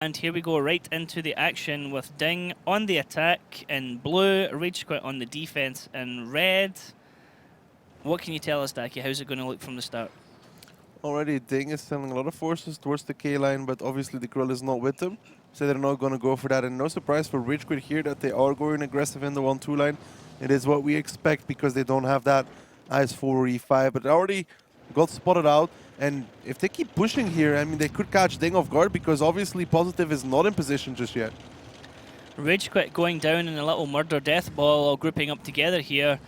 And here we go right into the action with DiNG on the attack in blue, Rage.Quit on the defense in red. What can you tell us, Daki? How's it going to look from the start? Already, DiNG is sending a lot of forces towards the K line, but obviously the Grill is not with them, so they're not going to go for that. And no surprise for Rage.Quit here that they are going aggressive in the 1-2 line. It is what we expect because they don't have that IS-4 or E5, but they already got spotted out. And if they keep pushing here, I mean, they could catch DiNG off guard because obviously Positive is not in position just yet. Rage.Quit going down in a little murder death ball, all grouping up together here.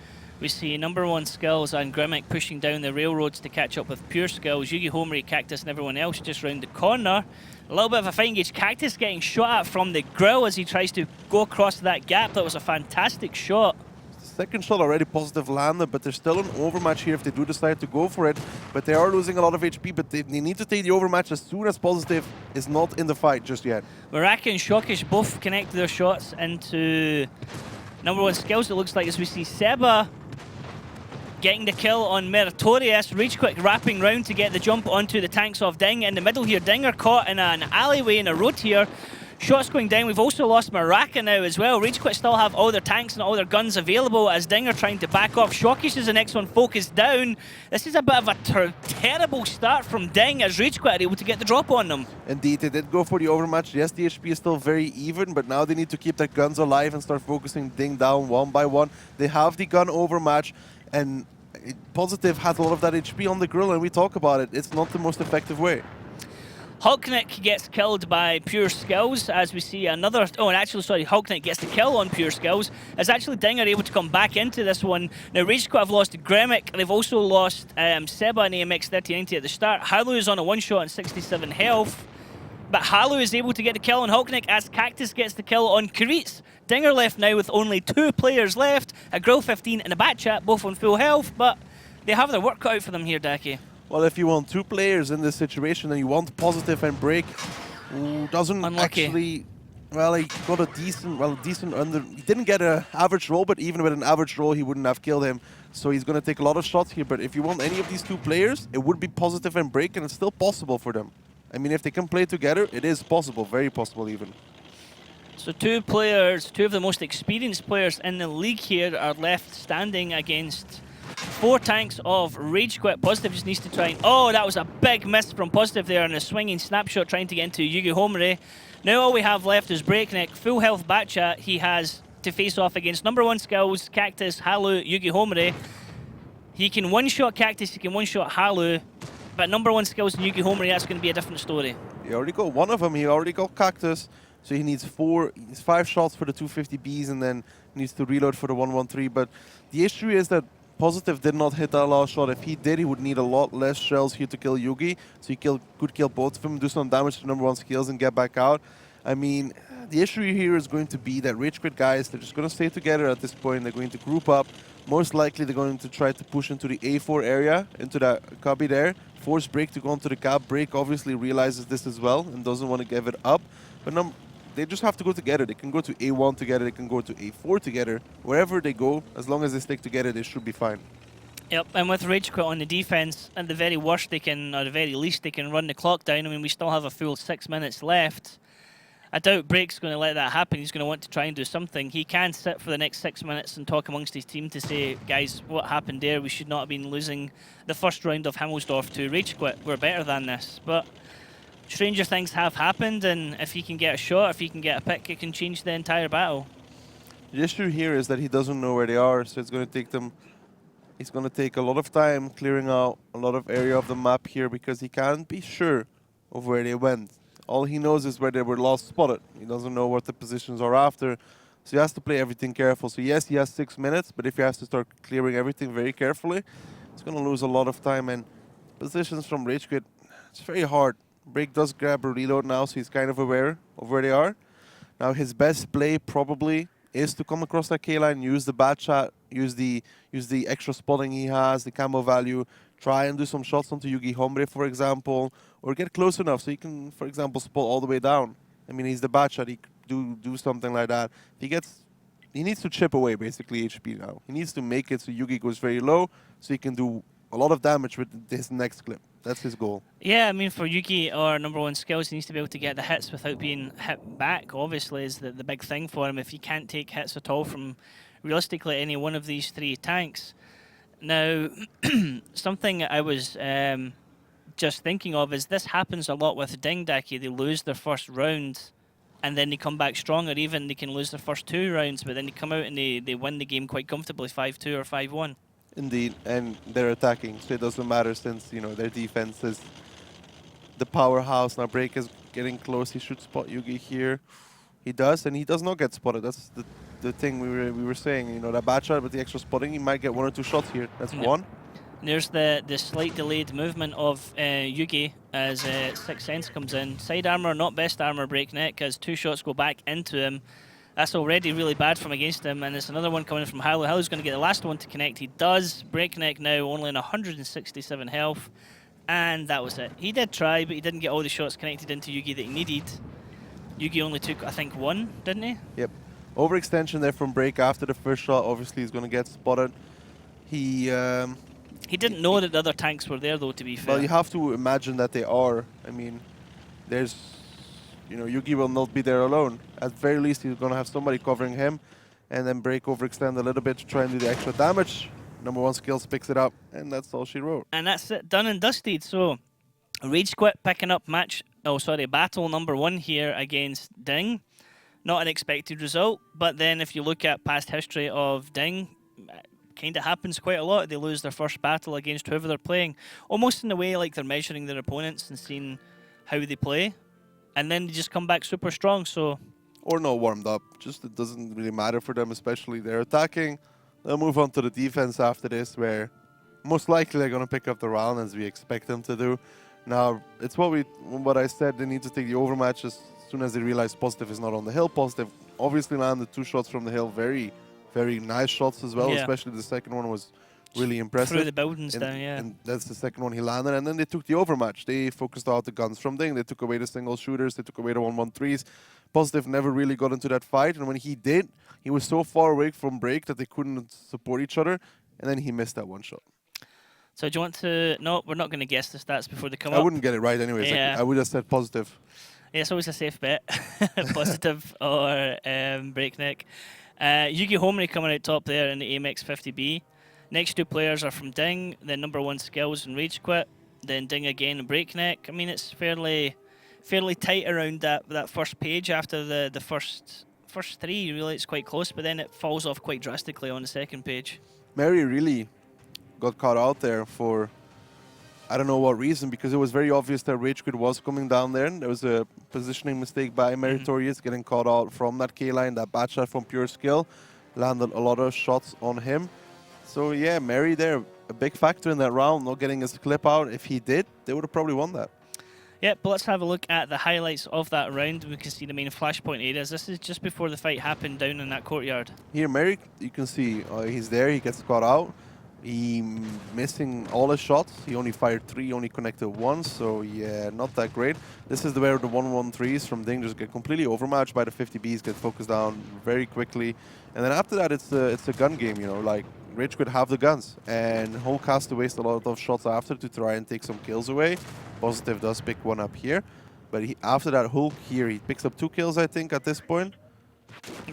We see number one Skills and Grimmick pushing down the railroads to catch up with Pure Skills. Yugi Homeri, Cactus and everyone else just round the corner. A little bit of a fine gauge. Cactus getting shot at from the grill as he tries to go across that gap. That was a fantastic shot. Second shot already Positive landed, but there's still an overmatch here if they do decide to go for it. But they are losing a lot of HP, but they need to take the overmatch as soon as Positive is not in the fight just yet. Baraka and Shockish both connect their shots into number one Skills, it looks like, as we see Seba getting the kill on Meritorious. Rage.Quit wrapping round to get the jump onto the tanks of DiNG. In the middle here, DiNG are caught in an alleyway in a road here. Shots going down. We've also lost Maraka now as well. Rage.Quit still have all their tanks and all their guns available as DiNG are trying to back off. Shockish is the next one focused down. This is a bit of a terrible start from DiNG as Rage.Quit are able to get the drop on them. Indeed, they did go for the overmatch. Yes, the HP is still very even, but now they need to keep their guns alive and start focusing DiNG down one by one. They have the gun overmatch, and Positive had a lot of that HP on the grill, and we talk about it. It's not the most effective way. Hulknick gets killed by Pure Skills as we see another... Oh, and actually, sorry, Hulknick gets the kill on Pure Skills as actually DiNG are able to come back into this one. Now, Rage.Quit have lost Gremic. They've also lost Seba and AMX 3090 at the start. Halu is on a one-shot and 67 health. But Halu is able to get the kill on Hulknick as Cactus gets the kill on Karitz. DiNG are left now with only 2 players left. A Grill 15 and a Batchat, both on full health, but they have their work cut out for them here, Daki. Well, if you want 2 players in this situation and you want Positive and Break, who doesn't Unlucky. actually... Well, he got a decent under... He didn't get an average roll, but even with an average roll, he wouldn't have killed him. So he's going to take a lot of shots here. But if you want any of these 2 players, it would be Positive and Break, and it's still possible for them. I mean, if they can play together, it is possible, very possible even. So 2 players, 2 of the most experienced players in the league here are left standing against 4 tanks of Rage.Quit. Positive just needs to try and... Oh, that was a big miss from Positive there in a swinging snapshot trying to get into Yugi Homeri. Now all we have left is Breakneck, full health Batchat. He has to face off against number one Skills, Cactus, Halu, Yugi Homeri. He can one-shot Cactus, he can one-shot Halu. But number one Skills and Yugi Homeri, that's going to be a different story. He already got one of them. He already got Cactus. So he needs 5 shots for the 250Bs and then needs to reload for the 113. But the issue is that Positive did not hit that last shot. If he did, he would need a lot less shells here to kill Yugi. So he could kill both of them, do some damage to number one Skills and get back out. I mean, the issue here is going to be that Rage.Quit guys, they're just going to stay together at this point. They're going to group up. Most likely they're going to try to push into the A4 area, into that cubby there. Force Break to go into the cab. Break obviously realizes this as well and doesn't want to give it up. But they just have to go together. They can go to A1 together, they can go to A4 together. Wherever they go, as long as they stick together, they should be fine. Yep, and with Rage.Quit on the defense, at the very worst they can, or at the very least, they can run the clock down. I mean, we still have a full 6 minutes left. I doubt Break's going to let that happen. He's going to want to try and do something. He can sit for the next 6 minutes and talk amongst his team to say, guys, what happened there? We should not have been losing the first round of Himmelsdorf to Rage.Quit. We're better than this. But stranger things have happened, and if he can get a shot, if he can get a pick, it can change the entire battle. The issue here is that he doesn't know where they are, so it's going to take them... He's going to take a lot of time clearing out a lot of area of the map here because he can't be sure of where they went. All he knows is where they were last spotted. He doesn't know what the positions are after, so he has to play everything careful. So yes, he has 6 minutes, but if he has to start clearing everything very carefully, he's going to lose a lot of time. And positions from Rage.Quit, it's very hard. Break does grab a reload now, so he's kind of aware of where they are. Now his best play probably is to come across that K-line, use the Batchat, use the extra spotting he has, the camo value, try and do some shots onto Yugi Homeri, for example, or get close enough so he can, for example, spot all the way down. I mean, he's the Batchat, he could do something like that. He needs to chip away, basically, HP now. He needs to make it so Yugi goes very low, so he can do a lot of damage with his next clip. That's his goal. Yeah, I mean, for Yugi, our #1 skills, he needs to be able to get the hits without being hit back, obviously, is the big thing for him. If he can't take hits at all from, realistically, any one of these three tanks. Now, something I was just thinking of is this happens a lot with DiNG, Daki. They lose their first round, and then they come back stronger. Even they can lose their first 2 rounds, but then they come out and they win the game quite comfortably, 5-2 or 5-1. Indeed, and they're attacking, so it doesn't matter since, you know, their defense is the powerhouse. Now Break is getting close. He should spot Yugi here. He does, and he does not get spotted. That's the thing we were saying. You know, that bad shot with the extra spotting, he might get 1 or 2 shots here. That's one. There's the slight delayed movement of Yugi as Sixth Sense comes in. Side armor, not best armor, Breakneck, as 2 shots go back into him. That's already really bad from against him, and it's another one coming from Howler. Howler's going to get the last one to connect. He does. Breakneck now only on 167 health, and that was it. He did try, but he didn't get all the shots connected into Yugi that he needed. Yugi only took, I think, 1, didn't he? Yep. Overextension there from Break after the first shot. Obviously, he's going to get spotted. He didn't know that the other tanks were there, though, to be fair. Well, you have to imagine that they are. I mean, there's... You know, Yugi will not be there alone. At very least, he's going to have somebody covering him. And then Break overextend a little bit to try and do the extra damage. #1 skills picks it up, and that's all she wrote. And that's it, done and dusted. So, Rage.Quit picking up battle #1 here against DiNG. Not an expected result, but then if you look at past history of DiNG, kind of happens quite a lot. They lose their first battle against whoever they're playing, almost in a way like they're measuring their opponents and seeing how they play. And then they just come back super strong, so... Or not warmed up. Just it doesn't really matter for them, especially they're attacking. They'll move on to the defense after this, where most likely they're going to pick up the round as we expect them to do. Now, it's what I said, they need to take the overmatch as soon as they realize Positive is not on the hill. Positive obviously landed 2 shots from the hill. Very, very nice shots as well, especially the second one was really impressive. Threw the buildings down, yeah. And that's the second one he landed. And then they took the overmatch. They focused out the guns from DiNG. They took away the single shooters. They took away the 1-1-3s. Positive never really got into that fight. And when he did, he was so far away from Break that they couldn't support each other. And then he missed that 1 shot. So do you want to... No, we're not going to guess the stats before they come up. I wouldn't get it right anyways. Yeah. I would have said Positive. Yeah, it's always a safe bet. Positive or Breakneck. Yugi Homri coming out top there in the AMX 50B. Next 2 players are from DiNG, then #1 skills and Rage.Quit, then DiNG again and Breakneck. I mean, it's fairly tight around that first page after the first 3. Really, it's quite close, but then it falls off quite drastically on the second page. Mary really got caught out there for I don't know what reason, because it was very obvious that Rage.Quit was coming down there. And there was a positioning mistake by Meritorious, getting caught out from that K-line, that bad shot from pure skill. Landed a lot of shots on him. So yeah, Mary there, a big factor in that round, not getting his clip out. If he did, they would have probably won that. Yeah, but let's have a look at the highlights of that round. We can see the main flashpoint areas. This is just before the fight happened down in that courtyard. Here, Mary, you can see he's there, he gets caught out. He missing all his shots. He only fired 3, only connected 1, so yeah, not that great. This is where the 1-1-3s from DiNG just get completely overmatched by the 50Bs, get focused down very quickly. And then after that, it's a gun game, you know, like Rage.Quit have the guns, and Hulk has to waste a lot of shots after to try and take some kills away. Positive does pick 1 up here, but after that Hulk here, he picks up 2 kills, I think, at this point.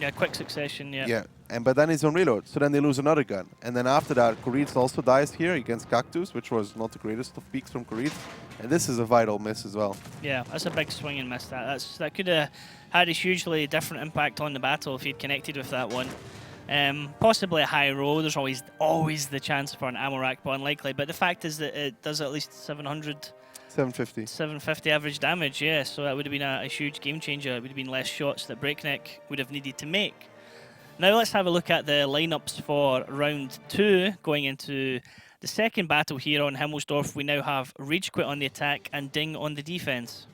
Yeah, quick succession, yeah. Yeah, but then he's on reload, so then they lose another gun. And then after that, Koritz also dies here against Cactus, which was not the greatest of peaks from Koritz. And this is a vital miss as well. Yeah, that's a big swing and miss. That could have had a hugely different impact on the battle if he'd connected with that one. Possibly a high roll. There's always the chance for an ammo rack, but unlikely. But the fact is that it does at least 750 average damage, yeah. So that would have been a huge game changer. It would have been less shots that Breakneck would have needed to make. Now let's have a look at the lineups for round 2 going into the second battle here on Himmelsdorf. We now have Rage.Quit on the attack and DiNG on the defense.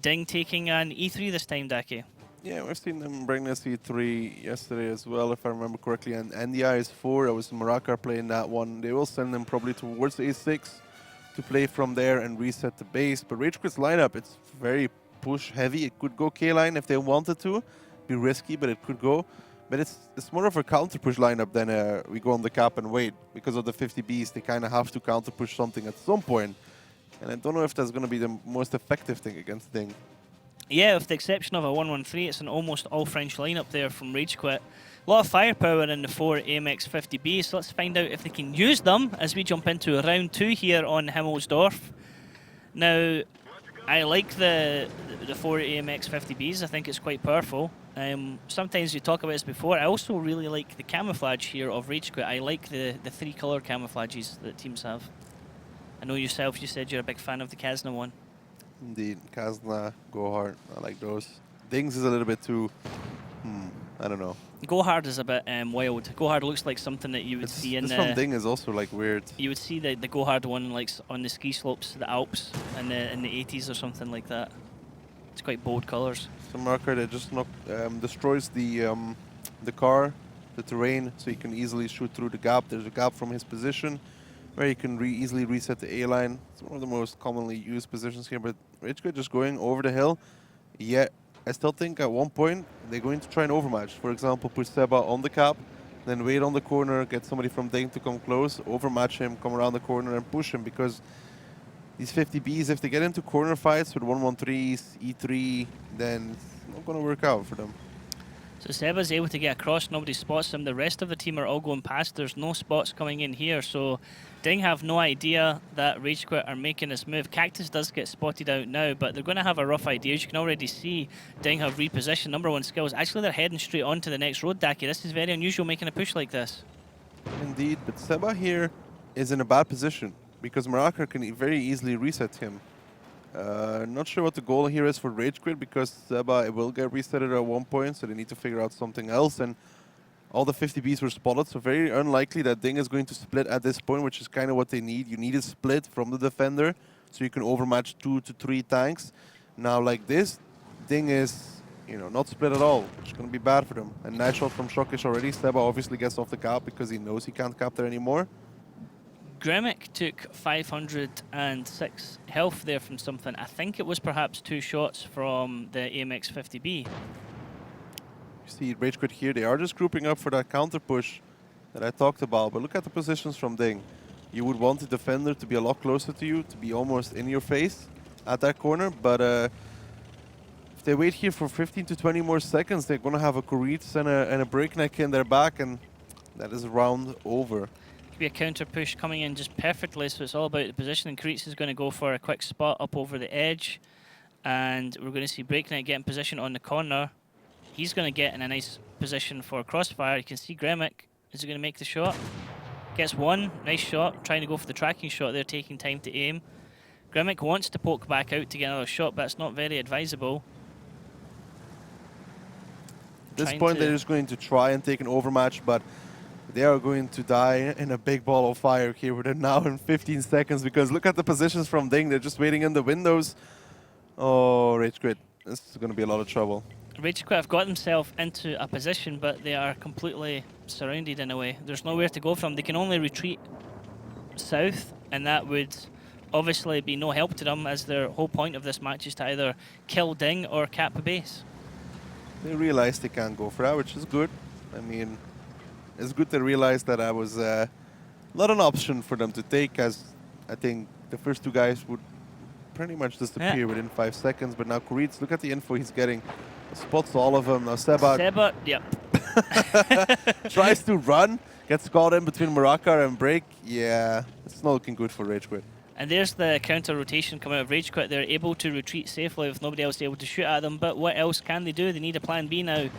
DiNG taking an E3 this time, Daki. Yeah, we've seen them bring this E3 yesterday as well, if I remember correctly. And the IS4, I was Marakar playing that one. They will send them probably towards the A6 to play from there and reset the base. But Rage.Quit's lineup, it's very push heavy. It could go K-line if they wanted to. Be risky, but it could go. But it's more of a counter push lineup than we go on the cap and wait. Because of the 50Bs, they kind of have to counter push something at some point. And I don't know if that's going to be the most effective thing against DiNG. Yeah, with the exception of a 1-1-3, it's an almost all French lineup there from Rage.Quit. A lot of firepower in the 4 AMX 50B, so let's find out if they can use them as we jump into round 2 here on Himmelsdorf. Now, I like the 4 AMX 50Bs. I think it's quite powerful. Sometimes you talk about this before. I also really like the camouflage here of Rage.Quit. I like the 3 color camouflages that teams have. I know yourself, you said you're a big fan of the Kazna one. Indeed, Kazna, Go Hard, I like those. DiNG's is a little bit too, I don't know. Go Hard is a bit wild. Go Hard looks like something that you would see in this from DiNG is also like weird. You would see the Go Hard one like on the ski slopes, the Alps, in the 80s or something like that. It's quite bold colors. Some marker that just destroys the car, the terrain, so you can easily shoot through the gap. There's a gap from his position where you can easily reset the A-line. It's one of the most commonly used positions here, but Rage.Quit just going over the hill. Yet, I still think at one point they're going to try and overmatch. For example, put Seba on the cap, then wait on the corner, get somebody from DiNG to come close, overmatch him, come around the corner and push him, because these 50Bs, if they get into corner fights with 1-1-3s, E3, then it's not going to work out for them. So Seba's able to get across, nobody spots him. The rest of the team are all going past. There's no spots coming in here, so DiNG have no idea that Rage.Quit are making this move. Cactus does get spotted out now, but they're going to have a rough idea. As you can already see, DiNG have repositioned. Number 1 skills. Actually, they're heading straight on to the next road, Daki. This is very unusual, making a push like this. Indeed, but Seba here is in a bad position, because Maraka can very easily reset him. Not sure what the goal here is for Rage.Quit, because Seba will get resetted at one point, so they need to figure out something else. And all the 50Bs were spotted, so very unlikely that DiNG is going to split at this point, which is kind of what they need. You need a split from the defender, so you can overmatch 2 to 3 tanks. Now, like this, DiNG is, not split at all, which is going to be bad for them. And nice shot from Shockish already. Seba obviously gets off the cap because he knows he can't cap there anymore. Gremic took 506 health there from something. I think it was perhaps 2 shots from the AMX 50B. You see Rage.Quit here, they are just grouping up for that counter push that I talked about, but look at the positions from DiNG. You would want the defender to be a lot closer to you, to be almost in your face at that corner, but if they wait here for 15 to 20 more seconds, they're going to have a Kuritz and a breakneck in their back, and that is round over. Be a counter push coming in just perfectly, so it's all about the positioning. Kuritz is going to go for a quick spot up over the edge, and we're going to see Breakneck get in position on the corner. He's going to get in a nice position for crossfire. You can see Gremic is going to make the shot. Gets one, nice shot, trying to go for the tracking shot there, taking time to aim. Gremic wants to poke back out to get another shot, but it's not very advisable. At this point, they're just going to try and take an overmatch, but they are going to die in a big ball of fire here with it now in 15 seconds, because look at the positions from DiNG. They're just waiting in the windows. Oh, Rage.Quit. This is going to be a lot of trouble. Rage.Quit have got themselves into a position, but they are completely surrounded in a way. There's nowhere to go from. They can only retreat south, and that would obviously be no help to them, as their whole point of this match is to either kill DiNG or cap a base. They realize they can't go for that, which is good. I mean, it's good to realize that I was not an option for them to take, as I think the first 2 guys would pretty much disappear within 5 seconds. But now Kuritz, look at the info he's getting. Spots all of them. Now Seba, yep. tries to run, gets caught in between Maraka and Break. Yeah, it's not looking good for Rage.Quit. And there's the counter rotation coming out of Rage.Quit. They're able to retreat safely with nobody else able to shoot at them. But what else can they do? They need a plan B now.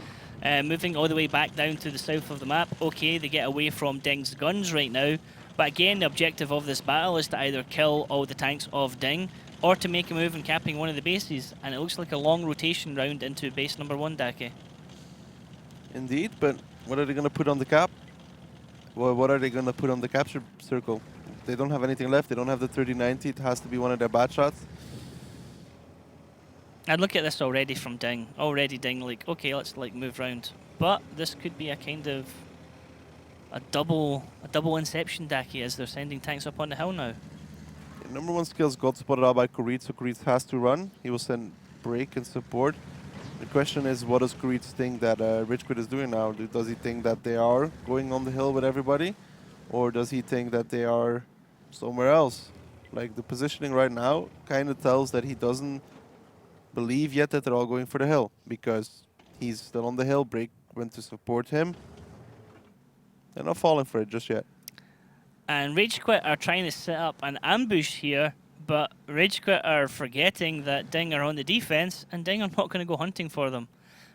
Moving all the way back down to the south of the map. Okay, they get away from DiNG's guns right now. But again, the objective of this battle is to either kill all the tanks of DiNG or to make a move and capping one of the bases. And it looks like a long rotation round into base number 1, Daki. Indeed, but what are they going to put on the cap? Well, what are they going to put on the capture circle? They don't have anything left. They don't have the 30-90. It has to be one of their bad shots. I'd look at this already from DiNG. Already DiNG, like, okay, let's like move round. But this could be a kind of a double inception, Daki, as they're sending tanks up on the hill now. Yeah, number 1 skills got spotted out by Kuritz, so Kuritz has to run. He will send Break and support. The question is, what does Kuritz think that Rage.Quit is doing now? Does he think that they are going on the hill with everybody? Or does he think that they are somewhere else? Like, the positioning right now kind of tells that he doesn't believe yet that they're all going for the hill, because he's still on the hill. Break went to support him. They're not falling for it just yet. And Rage.Quit are trying to set up an ambush here, but Rage.Quit are forgetting that DiNG are on the defense, and DiNG are not going to go hunting for them.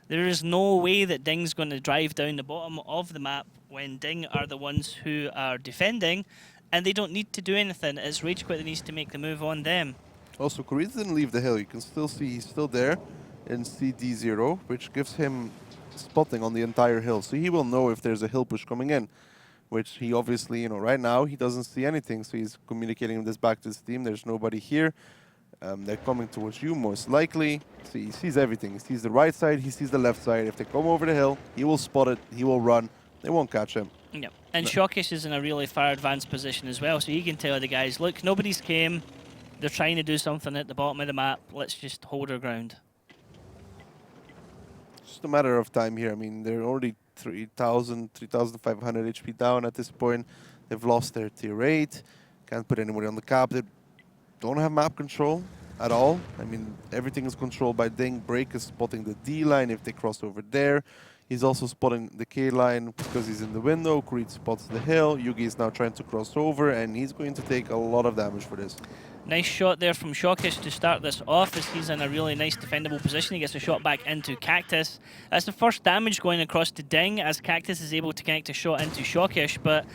There is no way that DiNG's going to drive down the bottom of the map when DiNG are the ones who are defending, and they don't need to do anything. It's Rage.Quit that needs to make the move on them. Also, Kuritz didn't leave the hill. You can still see he's still there in CD0, which gives him spotting on the entire hill. So he will know if there's a hill push coming in, which he obviously, right now he doesn't see anything. So he's communicating this back to his team. There's nobody here. They're coming towards you most likely. So he sees everything. He sees the right side, he sees the left side. If they come over the hill, he will spot it, he will run. They won't catch him. Yep. And Shawkish is in a really far advanced position as well, so he can tell the guys, look, nobody's came. They're trying to do something at the bottom of the map. Let's just hold our ground. Just a matter of time here. I mean, they're already 3,000, 3,500 HP down at this point. They've lost their tier 8. Can't put anybody on the cap. They don't have map control at all. I mean, everything is controlled by DiNG. Break is spotting the D line if they cross over there. He's also spotting the K line because he's in the window. Kuritz spots the hill. Yugi is now trying to cross over, and he's going to take a lot of damage for this. Nice shot there from Shawkish to start this off, as he's in a really nice defendable position. He gets a shot back into Cactus. That's the first damage going across to DiNG, as Cactus is able to connect a shot into Shawkish, but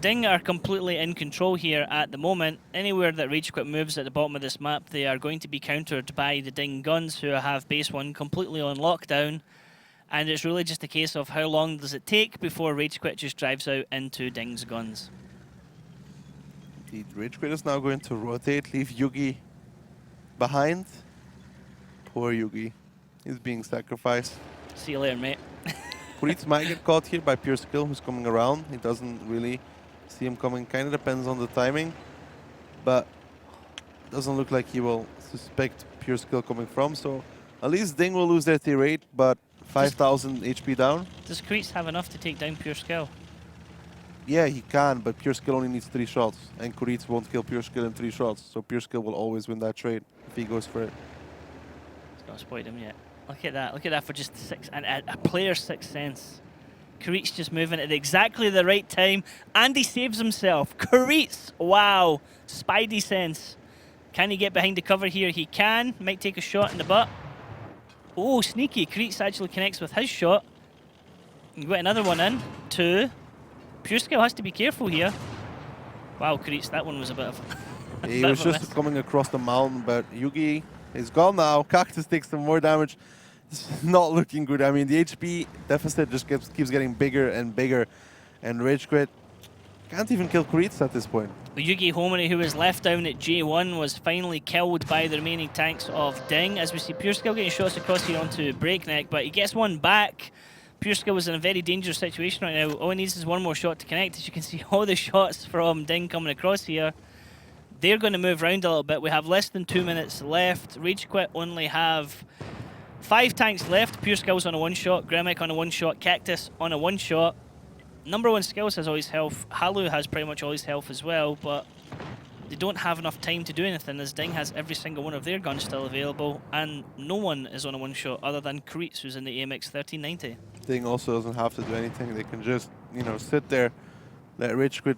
DiNG are completely in control here at the moment. Anywhere that Rage.Quit moves at the bottom of this map, they are going to be countered by the DiNG guns, who have base 1 completely on lockdown. And it's really just a case of how long does it take before Rage.Quit just drives out into DiNG's guns. Indeed, Rage.Quit is now going to rotate, leave Yugi behind. Poor Yugi. He's being sacrificed. See you later, mate. Kuritz might get caught here by Pure Skill, who's coming around. He doesn't really see him coming. Kind of depends on the timing. But doesn't look like he will suspect Pure Skill coming from. So at least DiNG will lose their tier 8, but 5,000 HP down. Does Kuritz have enough to take down Pure Skill? Yeah, he can, but Pure Skill only needs 3 shots. And Kuritz won't kill Pure Skill in 3 shots. So Pure Skill will always win that trade if he goes for it. He's not spoiled him yet. Look at that. Look at that for just a player's 6th sense. Kuritz just moving at exactly the right time. And he saves himself. Kuritz! Wow. Spidey sense. Can he get behind the cover here? He can. Might take a shot in the butt. Oh, sneaky. Kuritz actually connects with his shot. You got another one in. 2. Pure Skill has to be careful here. Wow, Kuritz, that one was a bit of a He was just coming across the mountain, but Yugi is gone now. Cactus takes some more damage. It's not looking good. I mean, the HP deficit just keeps getting bigger and bigger. And Rage.Quit can't even kill Kuritz at this point. Yugi Homori, who was left down at J1, was finally killed by the remaining tanks of DiNG. As we see Pure Skill getting shots across here onto Breakneck, but he gets one back. Pure Skill was in a very dangerous situation right now. All he needs is one more shot to connect. As you can see, all the shots from DiNG coming across here. They're going to move around a little bit. We have less than 2 minutes left. Rage.Quit only have 5 tanks left. Pure Skill's on a 1-shot. Gremic on a 1-shot. Cactus on a 1-shot. Number 1 Skills has all his health. Halu has pretty much all his health as well, but they don't have enough time to do anything, as DiNG has every single one of their guns still available, and no one is on a 1-shot other than Kuritz, who's in the AMX 1390. DiNG also doesn't have to do anything. They can just, sit there, let Rage.Quit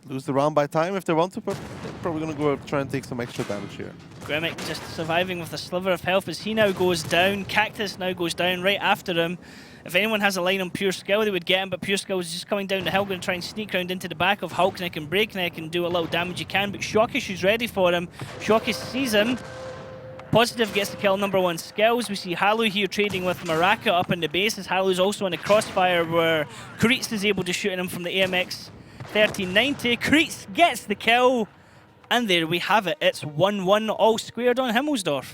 lose the round by time if they want to, but they're probably going to go try and take some extra damage here. Gremic just surviving with a sliver of health as he now goes down. Cactus now goes down right after him. If anyone has a line on Pure Skill, they would get him, but Pure Skill is just coming down the hill, going to try and sneak round into the back of Hulkneck and Breakneck and do a little damage he can, but Shawkish is ready for him. Shawkish sees him. Positive gets the kill number 1 Skills. We see Halu here trading with Maraka up in the base, as Halu's also in a crossfire where Kuritz is able to shoot at him from the AMX 1390. Kuritz gets the kill, and there we have it. It's 1-1 all squared on Himmelsdorf.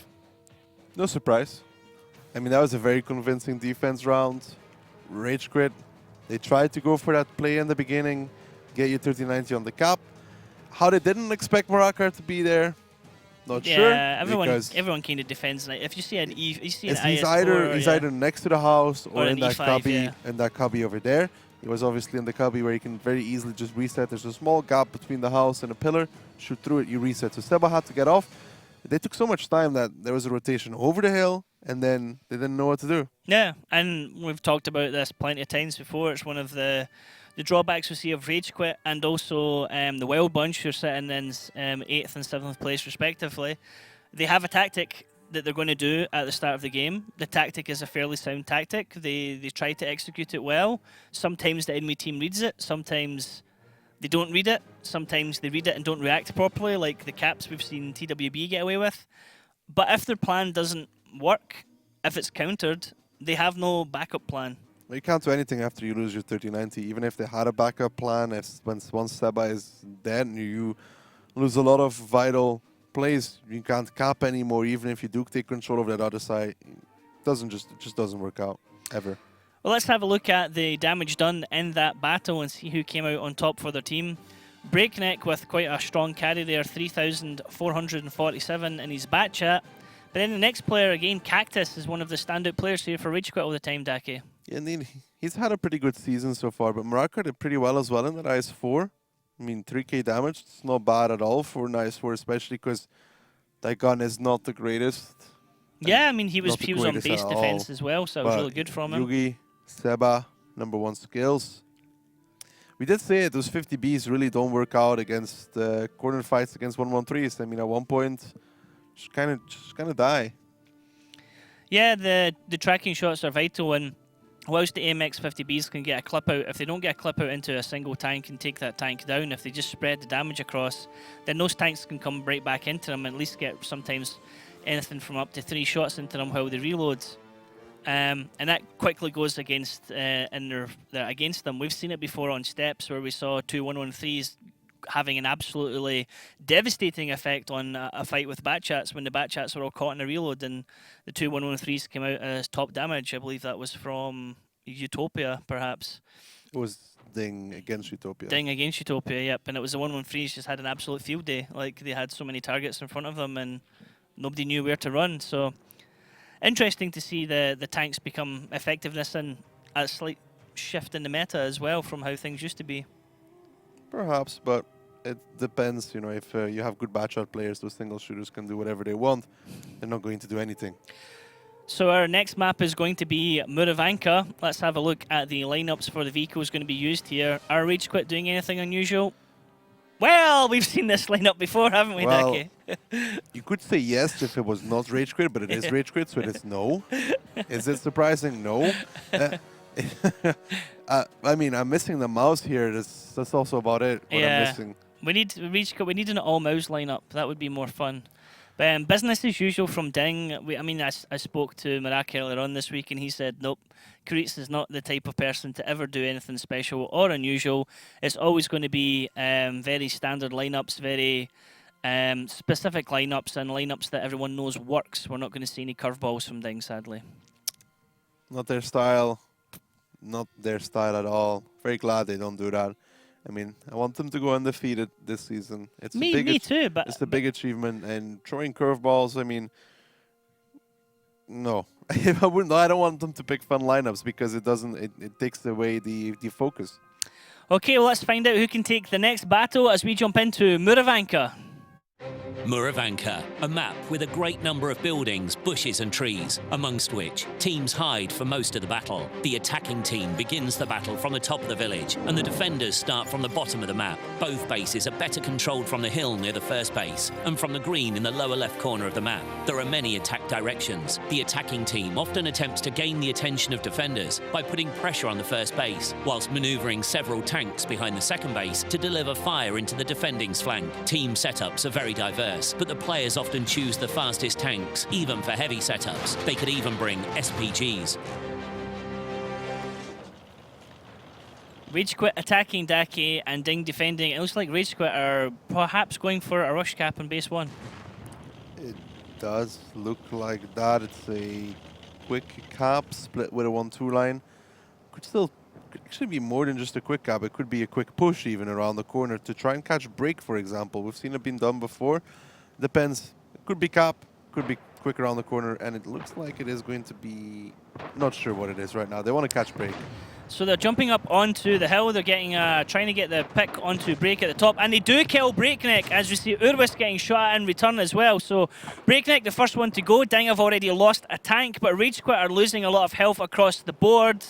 No surprise. I mean, that was a very convincing defense round. Rage.Quit, they tried to go for that play in the beginning, get you 1390 on the cap. How they didn't expect Maraka to be there, Not Yeah, sure. everyone kind of defends. Like, if you see an you see an He's IS4, either next to the house or Or in an that E5, cubby, yeah. in that cubby over there. He was obviously in the cubby where you can very easily just reset. There's a small gap between the house and a pillar. Shoot through it, you reset. So Seba had to get off. They took so much time that there was a rotation over the hill, and then they didn't know what to do. Yeah, and we've talked about this plenty of times before. It's one of the drawbacks we see of Rage.Quit, and also the Wild Bunch, who are sitting in 8th and 7th place respectively. They have a tactic that they're going to do at the start of the game. The tactic is a fairly sound tactic. They try to execute it well. Sometimes the enemy team reads it. Sometimes they don't read it. Sometimes they read it and don't react properly, like the caps we've seen TWB get away with. But if their plan doesn't work, if it's countered, they have no backup plan. Well, you can't do anything after you lose your 30-90. Even if they had a backup plan, once Seba is dead, you lose a lot of vital plays. You can't cap anymore. Even if you do take control of that other side, it just doesn't work out ever. Well, let's have a look at the damage done in that battle and see who came out on top for their team. Breakneck with quite a strong carry there, 3,447 in his bat chat. But then the next player, again, Cactus, is one of the standout players here for Rage.Quit all the time, Daki. Yeah, indeed. He's had a pretty good season so far, but Morocco did pretty well as well in that IS4. I mean, 3k damage, it's not bad at all for an IS4, especially because that gun is not the greatest. Yeah, I mean, he was on greatest base at defense all. as well, so it was really good from him. Yugi, Seba, #1 skills. We did say it, those 50Bs really don't work out against corner fights against 113s. I mean, at one point, just kind of die. Yeah, the tracking shots are vital, and whilst the AMX 50Bs can get a clip out, if they don't get a clip out into a single tank and take that tank down, if they just spread the damage across, then those tanks can come right back into them and at least get sometimes anything from up to 3 shots into them while they reload. And that quickly goes against against them. We've seen it before on steps where we saw 2 113s having an absolutely devastating effect on a fight with Batchats when the Batchats were all caught in a reload and the 2 113s came out as top damage. I believe that was from Utopia, perhaps. It was DiNG against Utopia. DiNG against Utopia, yep. And it was the 113s just had an absolute field day. Like, they had so many targets in front of them and nobody knew where to run. So interesting to see the tanks become effectiveness and a slight shift in the meta as well from how things used to be. Perhaps, but it depends. You know, if you have good batch-out players, those single shooters can do whatever they want. They're not going to do anything. So our next map is going to be Muravanka. Let's have a look at the lineups for the vehicles going to be used here. Are Rage.Quit doing anything unusual? Well, we've seen this lineup before, haven't we, Well, Daki? you could say yes if it was not Rage.Quit, but it is Rage.Quit, so it is no. Is it surprising? No. I mean, I'm missing the mouse here. That's also about it. What I'm missing. We need Rage.Quit. We need an all-mouse lineup. That would be more fun. But business as usual from DiNG. I mean, I spoke to Marak earlier on this week, and he said, nope, Karitz is not the type of person to ever do anything special or unusual. It's always going to be very standard lineups, very specific lineups, and lineups that everyone knows works. We're not going to see any curveballs from DiNG, sadly. Not their style. Not their style at all. Very glad they don't do that. I mean, I want them to go undefeated this season. It's Me too, but it's a big achievement. And throwing curveballs, I mean, no. I don't want them to pick fun lineups because it doesn't. It takes away the focus. Okay, well, let's find out who can take the next battle as we jump into Muravanka. Muravanka, a map with a great number of buildings, bushes and trees, amongst which teams hide for most of the battle. The attacking team begins the battle from the top of the village, and the defenders start from the bottom of the map. Both bases are better controlled from the hill near the first base, and from the green in the lower left corner of the map. There are many attack directions. The attacking team often attempts to gain the attention of defenders by putting pressure on the first base, whilst manoeuvring several tanks behind the second base to deliver fire into the defending's flank. Team setups are very diverse, but the players often choose the fastest tanks, even for heavy setups. They could even bring SPGs. Rage.Quit attacking Daki and DiNG defending. It looks like Rage.Quit are perhaps going for a rush cap on base 1. It does look like that. It's a quick cap split with a 1-2 line. Could actually be more than just a quick cap. It could be a quick push even around the corner to try and catch break, for example. We've seen it being done before. Depends. Could be Cap, could be quick around the corner, and it looks like it is going to be... Not sure what it is right now. They want to catch break. So they're jumping up onto the hill. They're getting trying to get the pick onto Break at the top. And they do kill Breakneck, as we see Urwis getting shot at in return as well. So Breakneck, the first one to go. DiNG have already lost a tank, but Rage.Quit are losing a lot of health across the board.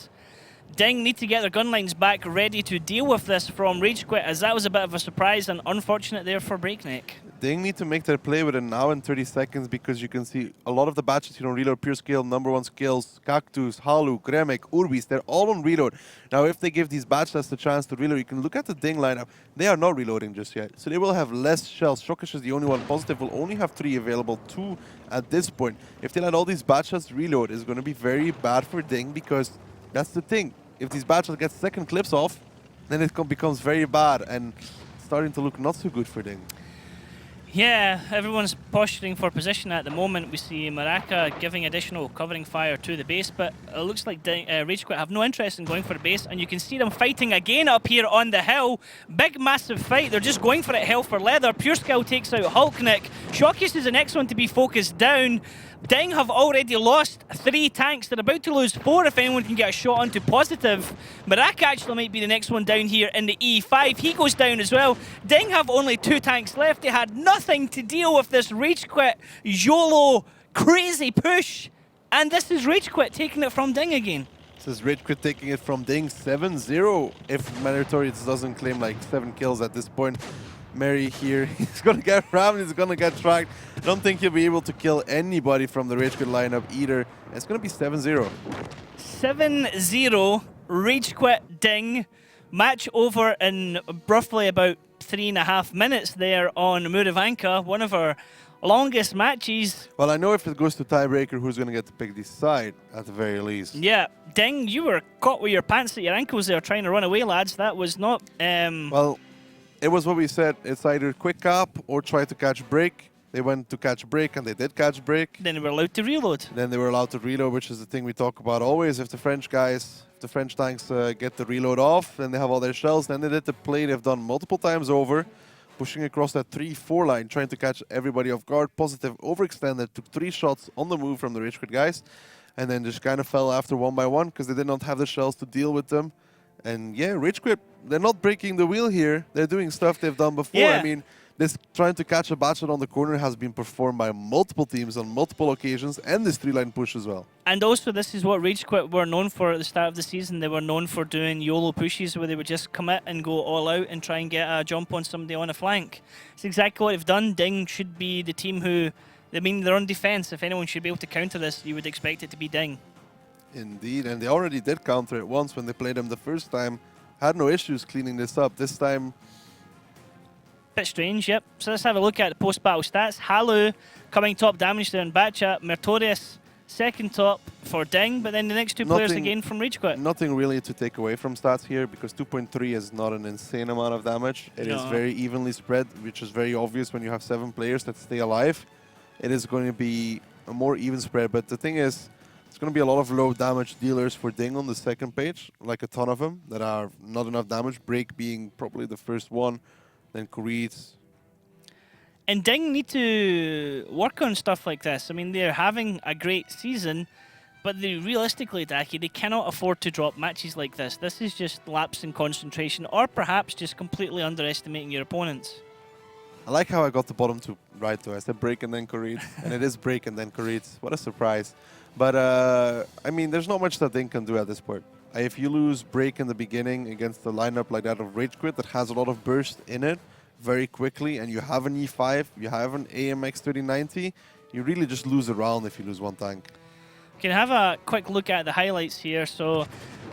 DiNG need to get their gun lines back ready to deal with this from Rage.Quit, as that was a bit of a surprise and unfortunate there for Breakneck. DiNG need to make their play within an hour and 30 seconds because you can see a lot of the batches here on reload. Pure Scale, #1 skills, Cactus, Halu, Gremek, Urbis, they're all on reload. Now if they give these batches the chance to reload, you can look at the DiNG lineup. They are not reloading just yet, so they will have less shells. Shokish is the only one positive, will only have 3 available, 2 at this point. If they let all these batches reload, it's going to be very bad for DiNG because that's the thing. If these batches get second clips off, then it becomes very bad and starting to look not so good for DiNG. Yeah, everyone's posturing for position at the moment. We see Maraka giving additional covering fire to the base, but it looks like Rage.Quit have no interest in going for the base, and you can see them fighting again up here on the hill. Big, massive fight. They're just going for it hell for leather. Pure Skill takes out Hulknick. Shockist is the next one to be focused down. DiNG have already lost 3 tanks. They're about to lose 4 if anyone can get a shot onto positive. Maraka actually might be the next one down here in the E5. He goes down as well. DiNG have only 2 tanks left. They had nothing to deal with this Rage.Quit YOLO crazy push. And this is Rage.Quit taking it from DiNG again. This is Rage.Quit taking it from DiNG 7-0 if Meritorious doesn't claim like 7 kills at this point. Mary here, he's gonna get rammed, he's gonna get tracked. I don't think he'll be able to kill anybody from the Rage.Quit lineup either. It's gonna be 7-0. 7-0, Rage.Quit DiNG. Match over in roughly about 3.5 minutes there on Muravanka, one of our longest matches. Well, I know if it goes to tiebreaker, who's gonna get to pick this side at the very least. Yeah, DiNG, you were caught with your pants at your ankles there trying to run away, lads. That was not... Well, it was what we said. It's either quick cap or try to catch break. They went to catch break and they did catch break. Then they were allowed to reload. Then they were allowed to reload, which is the thing we talk about always. If the French guys, if the French tanks get the reload off, then they have all their shells. Then they did the play they've done multiple times over, pushing across that 3-4 line, trying to catch everybody off guard. Positive overextended, took 3 shots on the move from the Rage.Quit guys, and then just kind of fell after 1 by 1 because they did not have the shells to deal with them. And yeah, Rage.Quit, they're not breaking the wheel here. They're doing stuff they've done before. Yeah. I mean, this trying to catch a batshot on the corner has been performed by multiple teams on multiple occasions, and this 3-line push as well. And also, this is what Rage.Quit were known for at the start of the season. They were known for doing YOLO pushes where they would just commit and go all out and try and get a jump on somebody on a flank. It's exactly what they've done. DiNG should be the team who, I mean, they're on defense. If anyone should be able to counter this, you would expect it to be DiNG. Indeed, and they already did counter it once when they played them the first time. Had no issues cleaning this up. This time... Bit strange, yep. So let's have a look at the post-battle stats. Halu coming top damage there in Batcha. Meritorious second top for DiNG, but then the next 2 players again from Rage.Quit. Nothing really to take away from stats here because 2.3 is not an insane amount of damage. It is very evenly spread, which is very obvious when you have 7 players that stay alive. It is going to be a more even spread, but the thing is, it's going to be a lot of low damage dealers for DiNG on the second page, like a ton of them that are not enough damage. Break being probably the first one, then Kurit. And DiNG need to work on stuff like this. I mean, they're having a great season, but they realistically, Daki, they cannot afford to drop matches like this. This is just lapse in concentration, or perhaps just completely underestimating your opponents. I like how I got the bottom 2 right though. I said break and then Kurit, and it is break and then Kurit. What a surprise. But, I mean, there's not much that DiNG can do at this point. If you lose break in the beginning against a lineup like that of Rage.Quit that has a lot of burst in it very quickly, and you have an E5, you have an AMX 3090, you really just lose a round if you lose 1 tank. Can have a quick look at the highlights here. So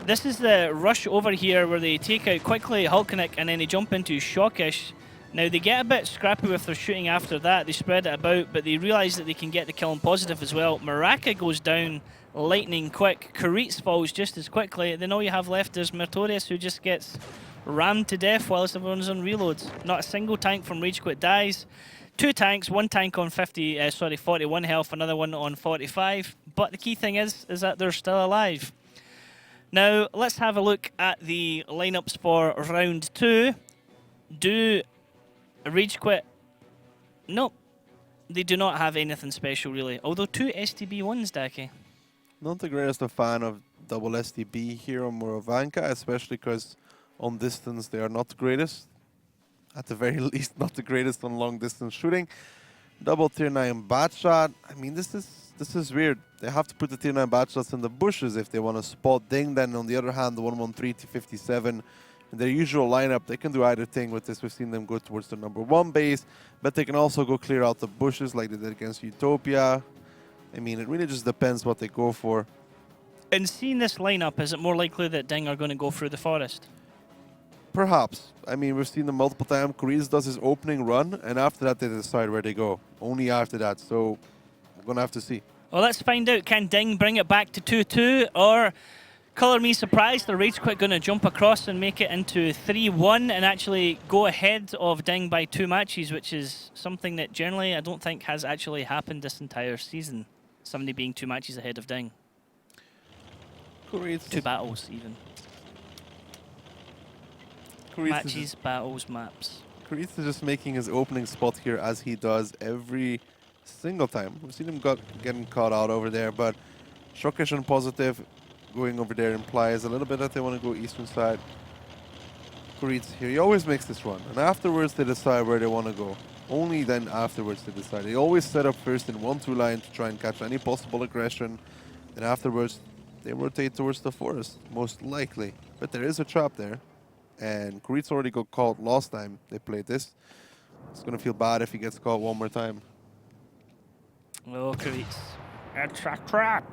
this is the rush over here where they take out quickly Hulknick and then they jump into Shockish. Now, they get a bit scrappy with their shooting after that. They spread it about, but they realise that they can get the kill on positive as well. Maraka goes down lightning quick. Kuritz falls just as quickly. Then all you have left is Meritorious, who just gets rammed to death whilst everyone's on reloads. Not a single tank from Rage.Quit dies. 2 tanks, 1 tank on 41 health, another one on 45. But the key thing is that they're still alive. Now, let's have a look at the lineups for round 2. Do Rage.Quit... Nope. They do not have anything special, really. Although 2 STB1s, Daki. Not the greatest of fan of double STB here on Moravanka, especially because on distance they are not the greatest. At the very least, not the greatest on long distance shooting. Double tier 9 bat shot. I mean, this is weird. They have to put the tier 9 bat shots in the bushes if they want to spot DiNG. Then on the other hand, the 113 to 57 in their usual lineup, they can do either thing with this. We've seen them go towards the number 1 base, but they can also go clear out the bushes like they did against Utopia. I mean, it really just depends what they go for. And seeing this lineup, is it more likely that DiNG are going to go through the forest? Perhaps. I mean, we've seen them multiple times. Koreas does his opening run, and after that they decide where they go. Only after that, so we're going to have to see. Well, let's find out. Can DiNG bring it back to 2-2, or colour me surprised, the Rage.Quit going to jump across and make it into 3-1 and actually go ahead of DiNG by 2 matches, which is something that generally I don't think has actually happened this entire season. Somebody being 2 matches ahead of DiNG. Koreas. 2 battles, even. Matches, battles, maps. Koreas is just making his opening spot here as he does every single time. We've seen him getting caught out over there, but Shokish and Positive going over there implies a little bit that they want to go eastern side. Koreas here, he always makes this run, and afterwards they decide where they want to go. Only then afterwards they decide. They always set up first in 1-2 line to try and catch any possible aggression, and afterwards they rotate towards the forest, most likely. But there is a trap there. And Koreas already got caught last time they played this. It's going to feel bad if he gets caught one more time. Oh, Koreas. It's a trap.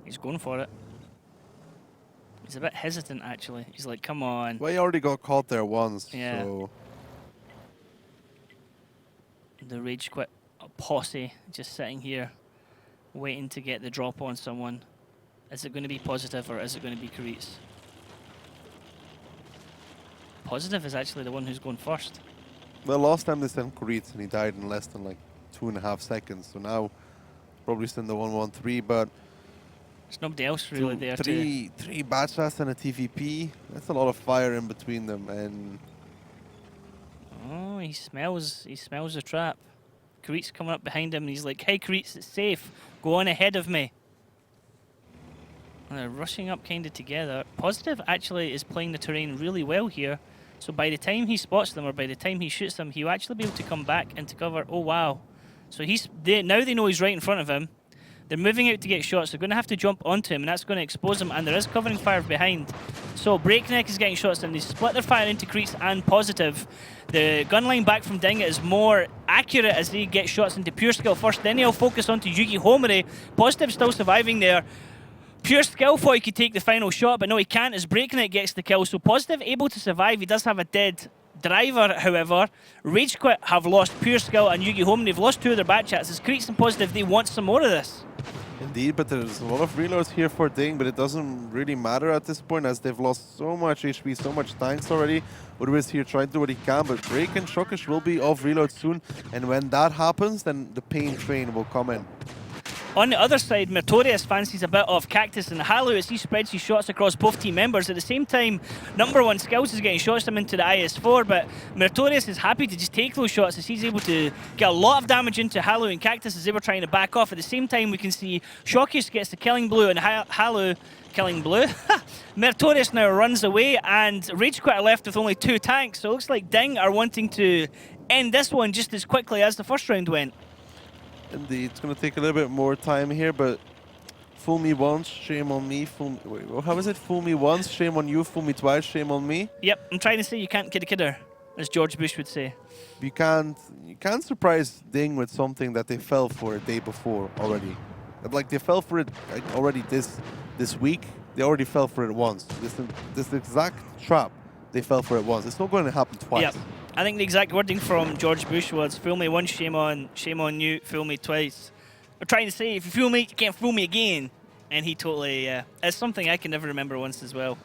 He's going for it. He's a bit hesitant, actually. He's like, come on. Well, he already got caught there once, Yeah. so... The Rage.Quit posse just sitting here, waiting to get the drop on someone. Is it going to be Positive or is it going to be Koreas? Positive is actually the one who's going first. Well, last time they sent Koreas and he died in less than like 2.5 seconds. So now probably send the 113, but There's nobody else really there. Three bat shots and a TVP. That's a lot of fire in between them, and Oh, he smells the trap. Koreas coming up behind him and he's like, hey Koreas, it's safe. Go on ahead of me. And they're rushing up kind of together. Positive actually is playing the terrain really well here. So by the time he spots them or by the time he shoots them, he'll actually be able to come back into cover. Oh, wow. So now they know he's right in front of him. They're moving out to get shots. They're going to have to jump onto him, and that's going to expose him. And there is covering fire behind. So Breakneck is getting shots, and they split their fire into Koreas and Positive. The gun line back from DiNG is more accurate as they get shots into Pure Skill first. Then he'll focus onto Yugi Homare. Positive still surviving there. Pure Skill thought he could take the final shot, but no, he can't as Breakneck gets the kill. So Positive able to survive. He does have a dead driver, however. Rage.Quit have lost Pure Skill and Yugi Home. They've lost 2 of their back chats. As Koreas and Positive, they want some more of this. indeed, but there's a lot of reloads here for DiNG, but it doesn't really matter at this point as they've lost so much HP, so much tanks already. Urwis here trying to do what he can, but Break and Shokish will be off reload soon, and when that happens, then the pain train will come in. On the other side, Mertorius fancies a bit of Cactus and Halo as he spreads his shots across both team members. At the same time, number 1 Skills is getting shots them into the IS-4, but Mertorius is happy to just take those shots as he's able to get a lot of damage into Halo and Cactus as they were trying to back off. At the same time, we can see Shokish gets the killing blue and Halo killing blue. Mertorius now runs away and Rage.Quit are left with only 2 tanks, so it looks like DiNG are wanting to end this one just as quickly as the first round went. Indeed, it's going to take a little bit more time here, but fool me once, shame on me. Wait, how is it? Fool me once, shame on you. Fool me twice, shame on me. Yep, I'm trying to say you can't kid a kidder, as George Bush would say. You can't surprise DiNG with something that they fell for a day before already. Like they fell for it like, already this week. They already fell for it once. This exact trap, they fell for it once. It's not going to happen twice. Yep. I think the exact wording from George Bush was, fool me once, shame on you, fool me twice. We're trying to say, if you fool me, you can't fool me again. And he totally, it's something I can never remember once as well.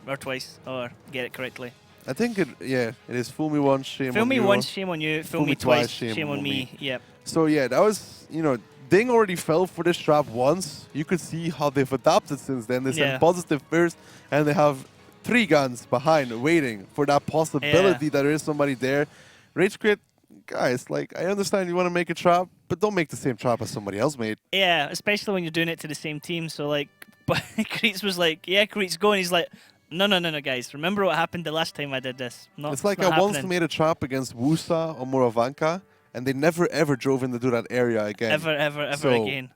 Or twice, or get it correctly. I think it is fool me once, shame on you. Fool me once, shame on you, fool me twice, shame on me. Yep. So yeah, that was, DiNG already fell for this trap once. You could see how they've adapted since then. They sent Positive first, and they have 3 guns behind waiting for that possibility that there is somebody there. Rage.Quit guys, like, I understand you want to make a trap, but don't make the same trap as somebody else made. Yeah, especially when you're doing it to the same team. So like, but Creets was like, yeah, Creets go, and he's like, no, guys. Remember what happened the last time I did this? It's like not I once happening. made a trap against Wusa or Moravanka, and they never ever drove into that area again. Ever So- again.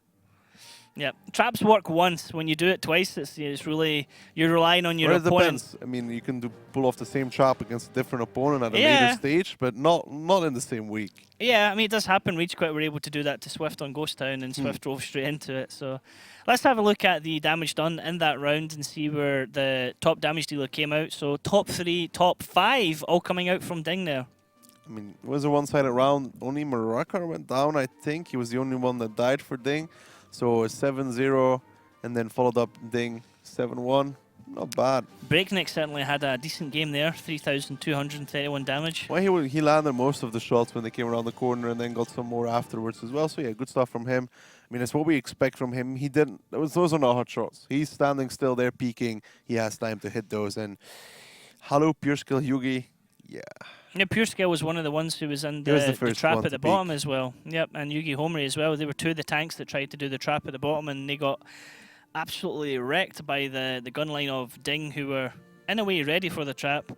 Yeah, traps work once. When you do it twice, it's really, you're relying on your Well, it opponent. depends. I mean, you can pull off the same trap against a different opponent at a Yeah. later stage, but not in the same week. Yeah, I mean, it does happen. Rage.Quit were able to do that to Swift on Ghost Town, and Swift drove straight into it. So let's have a look at the damage done in that round and see where the top damage dealer came out. So top 3, top 5, all coming out from DiNG there. I mean, it was a one-sided round. Only Marakar went down, I think. He was the only one that died for DiNG. So 7-0, and then followed up DiNG 7-1. Not bad. Breakneck certainly had a decent game there, 3,231 damage. Well, he landed most of the shots when they came around the corner, and then got some more afterwards as well. So yeah, good stuff from him. I mean, it's what we expect from him. He didn't. Those are not hot shots. He's standing still there, peeking. He has time to hit those. And hello, Pure Skill Yugi. Yeah. Yeah, Pure Skill was one of the ones who was in He was the the first trap one at the to bottom peek. as well. Yep, and Yugi Homri as well. They were two of the tanks that tried to do the trap at the bottom, and they got absolutely wrecked by the gun line of DiNG, who were in a way ready for the trap.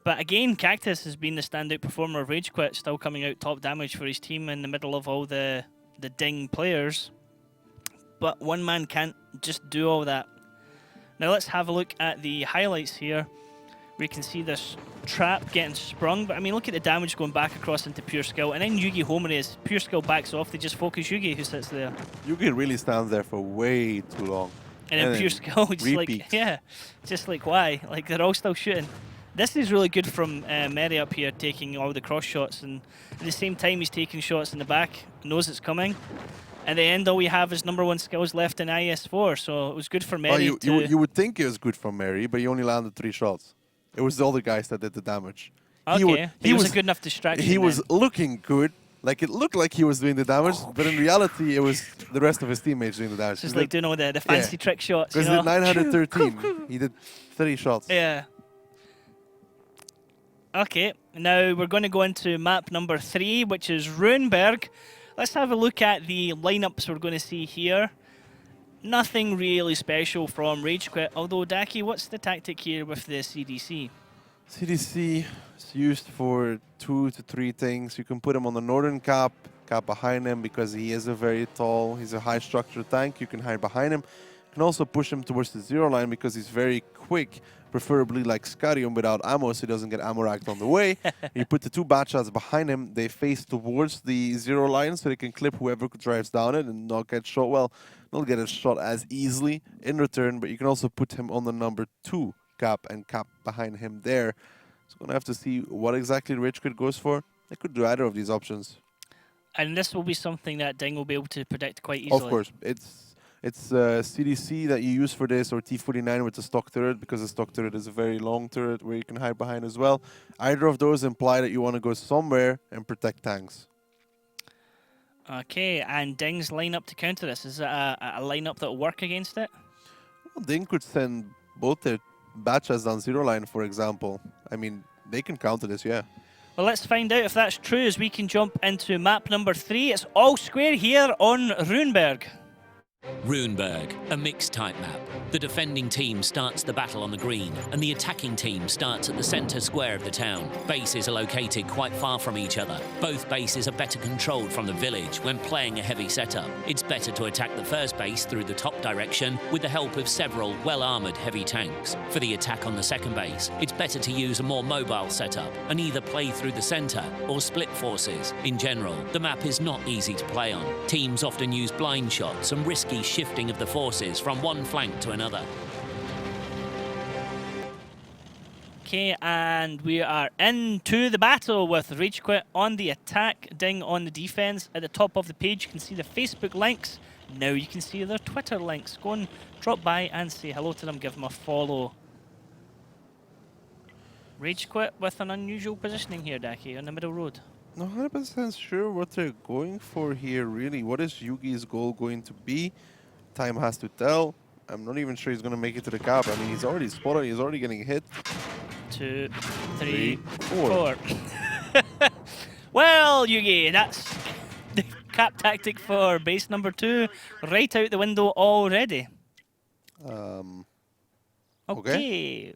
But again, Cactus has been the standout performer of Rage.Quit, still coming out top damage for his team in the middle of all the DiNG players. But one man can't just do all that. Now let's have a look at the highlights here. We can see this trap getting sprung, but I mean, look at the damage going back across into Pure Skill, and then Yugi Homeri, as Pure Skill backs off, they just focus Yugi, who sits there. Yugi really stands there for way too long. And then Pure Skill, just like, repeats. yeah, just like, why? Like, they're all still shooting. This is really good from Mary up here, taking all the cross shots, and at the same time he's taking shots in the back, knows it's coming. At the end, all we have is #1 skills left in IS4, so it was good for Mary You would think it was good from Mary, but he only landed 3 shots. It was the other guys that did the damage. Okay, he was a good enough distraction. He then. was looking good. Like, it looked like he was doing the damage, but in reality, it was the rest of his teammates doing the damage. Just like doing all the fancy trick shots. Because You know? in 913, he did 30 shots. Yeah. Okay, now we're going to go into map number 3, which is Runeberg. Let's have a look at the lineups we're going to see here. Nothing really special from Rage.Quit, although Daki, what's the tactic here with the CDC? CDC is used for 2 to 3 things. You can put him on the northern cap behind him because he is a very tall, he's a high structure tank. You can hide behind him. You can also push him towards the 0 line because he's very quick, preferably like Scarium without ammo so he doesn't get ammo racked on the way. You put the 2 bat shots behind him, they face towards the 0 line so they can clip whoever drives down it and not get shot. Well, not get a shot as easily in return, but you can also put him on the number 2 cap and cap behind him there. So we're going to have to see what exactly Rage.Quit goes for. They could do either of these options. And this will be something that DiNG will be able to predict quite easily. Of course, it's CDC that you use for this, or T49 with the stock turret, because the stock turret is a very long turret where you can hide behind as well. Either of those imply that you want to go somewhere and protect tanks. Okay, and DiNG's lineup to counter this, is it a lineup that will work against it? Well, DiNG could send both their batches down 0 line, for example. I mean, they can counter this, yeah. Well, let's find out if that's true as we can jump into map number 3. It's all square here on Runeberg. Runeberg, a mixed type map. The defending team starts the battle on the green, and the attacking team starts at the centre square of the town. Bases are located quite far from each other. Both bases are better controlled from the village when playing a heavy setup. It's better to attack the first base through the top direction with the help of several well-armoured heavy tanks. For the attack on the second base, it's better to use a more mobile setup and either play through the centre or split forces. In general, the map is not easy to play on. Teams often use blind shots and risky shifting of the forces from one flank to another. Okay, and we are into the battle with Rage.Quit on the attack, DiNG on the defense. At the top of the page, you can see the Facebook links. Now you can see their Twitter links. Go and drop by and say hello to them, give them a follow. Rage.Quit with an unusual positioning here, Daki, on the middle road. Not 100% sure what they're going for here, really. What is Yugi's goal going to be? Time has to tell. I'm not even sure he's going to make it to the cap. I mean, he's already spotted. He's already getting hit. 2, 3, 4. 4. Well, Yugi, that's the cap tactic for base number 2 right out the window already. Okay. Okay.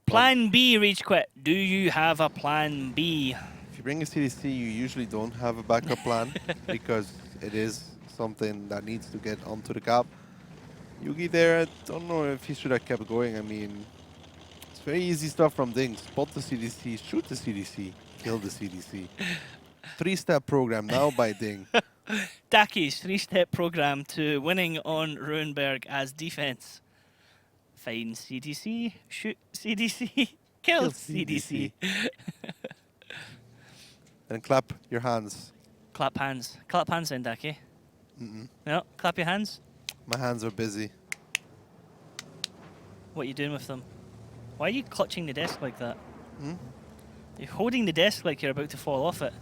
Plan B, Rage.Quit. Do you have a plan B? If you bring a CDC, you usually don't have a backup plan because it is something that needs to get onto the cap. Yugi there, I don't know if he should have kept going. I mean, it's very easy stuff from DiNG. Spot the CDC, shoot the CDC, kill the CDC. 3-step program now by DiNG. Daki's 3-step program to winning on Ruinberg as defense. Find CDC, shoot CDC, kill CDC. And clap your hands. Clap hands. Clap hands then, Daki. No, clap your hands. My hands are busy. What are you doing with them? Why are you clutching the desk like that? You're holding the desk like you're about to fall off it.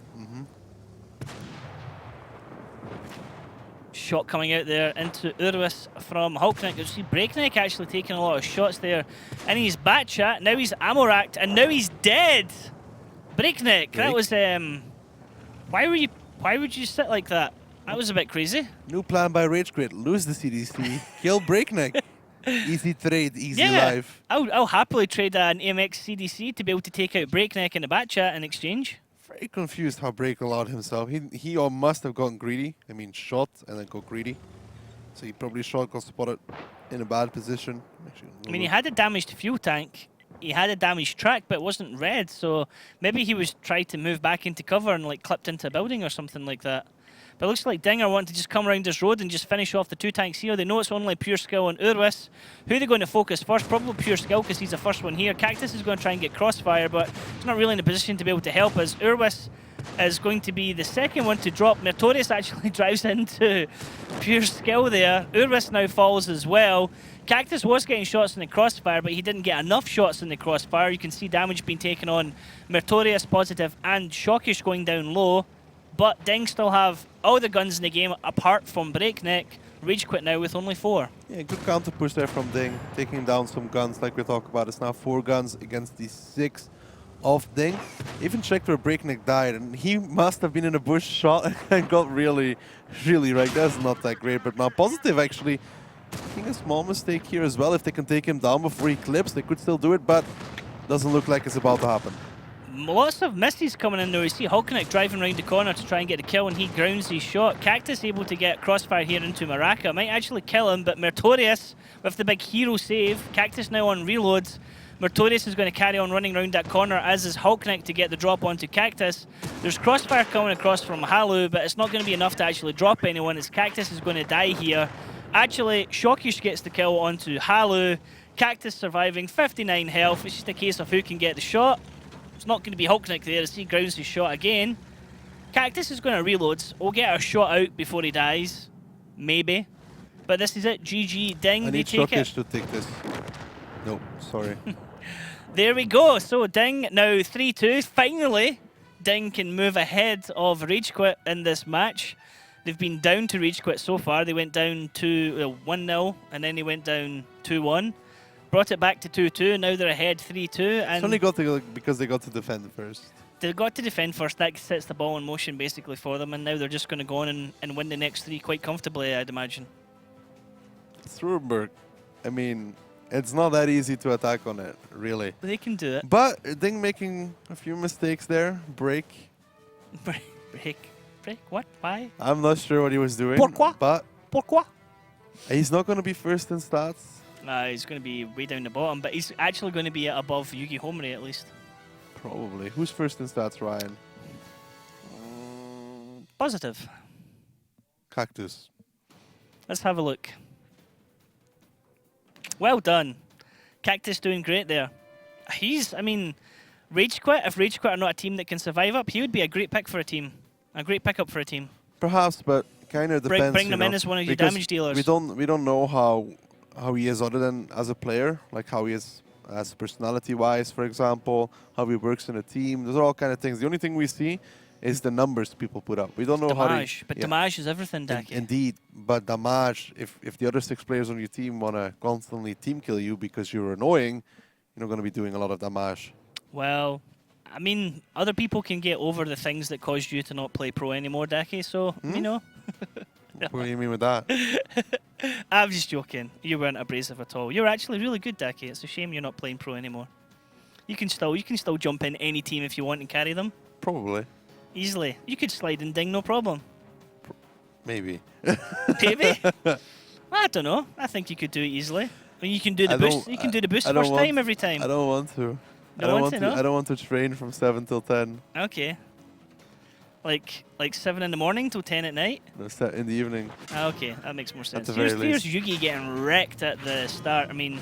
Shot coming out there into Urwis from Hulkneck. You see Breakneck actually taking a lot of shots there in his back chat. Now he's ammo racked and now he's dead. Breakneck, that was why would you sit like that? That was a bit crazy. New plan by Rage.Quit. Lose the CDC. Kill Breakneck. Easy trade, easy life. I'll happily trade an AMX CDC to be able to take out Breakneck in the back chat in exchange. Very confused how Break allowed himself. He must have gotten greedy. I mean, shot and then go greedy. So he probably shot, got spotted in a bad position. I mean, he had a damaged fuel tank. He had a damaged track, but it wasn't red. So maybe he was trying to move back into cover and like clipped into a building or something like that. But it looks like DiNG are wanting to just come around this road and just finish off the 2 tanks here. They know it's only pure skill on Urwis. Who are they going to focus first? Probably pure skill because he's the first one here. Cactus is going to try and get crossfire, but he's not really in a position to be able to help us. Urwis is going to be the second one to drop. Mertorius actually drives into pure skill there. Urwis now falls as well. Cactus was getting shots in the crossfire, but he didn't get enough shots in the crossfire. You can see damage being taken on Mertorius, Positive, and Shockish going down low. But DiNG still have all the guns in the game apart from Breakneck. Rage.Quit now with only 4. Yeah, good counter push there from DiNG, taking down some guns like we talked about. It's now 4 guns against the 6 of DiNG. Even checked where Breakneck died, and he must have been in a bush shot and got really wrecked. That's not that great, but now Positive actually making a small mistake here as well. If they can take him down before he clips, they could still do it, but doesn't look like it's about to happen. Lots of misses coming in though. You see Hulkneck driving around the corner to try and get a kill, and he grounds his shot. Cactus able to get crossfire here into Maraka. Might actually kill him, but Mertorius with the big hero save. Cactus now on reloads. Mertorius is going to carry on running around that corner, as is Hulkneck to get the drop onto Cactus. There's crossfire coming across from Halu, but it's not going to be enough to actually drop anyone, as Cactus is going to die here. Actually, Shockish gets the kill onto Halu. Cactus surviving, 59 health. It's just a case of who can get the shot. It's not going to be Hulkneck there as he grounds his shot again. Cactus is going to reload. We'll get a shot out before he dies. Maybe. But this is it. GG DiNG. I need Shockish to take this. No, sorry. There we go. So DiNG now 3-2. Finally, DiNG can move ahead of Rage.Quit in this match. They've been down to Rage.Quit so far. They went down to 1-0 and then they went down 2-1. Brought it back to 2-2, now they're ahead 3-2. And it's only got to, because they got to defend first. They got to defend first, that sets the ball in motion basically for them, and now they're just going to go on and win the next 3 quite comfortably, I'd imagine. It's Ruinberg. I mean, it's not that easy to attack on it, really. They can do it. But DiNG making a few mistakes there. Break. Break? What? Why? I'm not sure what he was doing. Pourquoi? But Pourquoi? he's not going to be first in stats. He's going to be way down the bottom, but he's actually going to be above Yugi Homri at least. Probably. Who's first in stats, Ryan? Positive. Cactus. Let's have a look. Well done. Cactus doing great there. I mean, Rage.Quit, if Rage.Quit are not a team that can survive up, he would be a great pick for a team. A great pickup for a team. Perhaps, but kind of depends. Bring them in as one of your damage dealers. We don't know how he is other than as a player, like how he is as personality-wise, for example, how he works in a team. Those are all kind of things. The only thing we see is the numbers people put up. We don't know how they... But damage is everything, Daki. Indeed, but damage, if the other 6 players on your team want to constantly team kill you because you're annoying, you're not going to be doing a lot of damage. Well, I mean, other people can get over the things that caused you to not play pro anymore, Daki, so, you know. What do you mean with that? I'm just joking. You weren't abrasive at all. You're actually really good, Daki. It's a shame you're not playing pro anymore. You can still jump in any team if you want and carry them. Probably. Easily. You could slide in DiNG, no problem. Maybe. Maybe? I don't know. I think you could do it easily. I mean, you can do the boost. You can do the boost I don't first want- time every time. I don't want to. Don't want to, no? I don't want to train from 7 till 10. Okay. Like 7 in the morning till 10 at night? No, in the evening. Okay, that makes more sense. the very Here's least. Yugi getting wrecked at the start. I mean,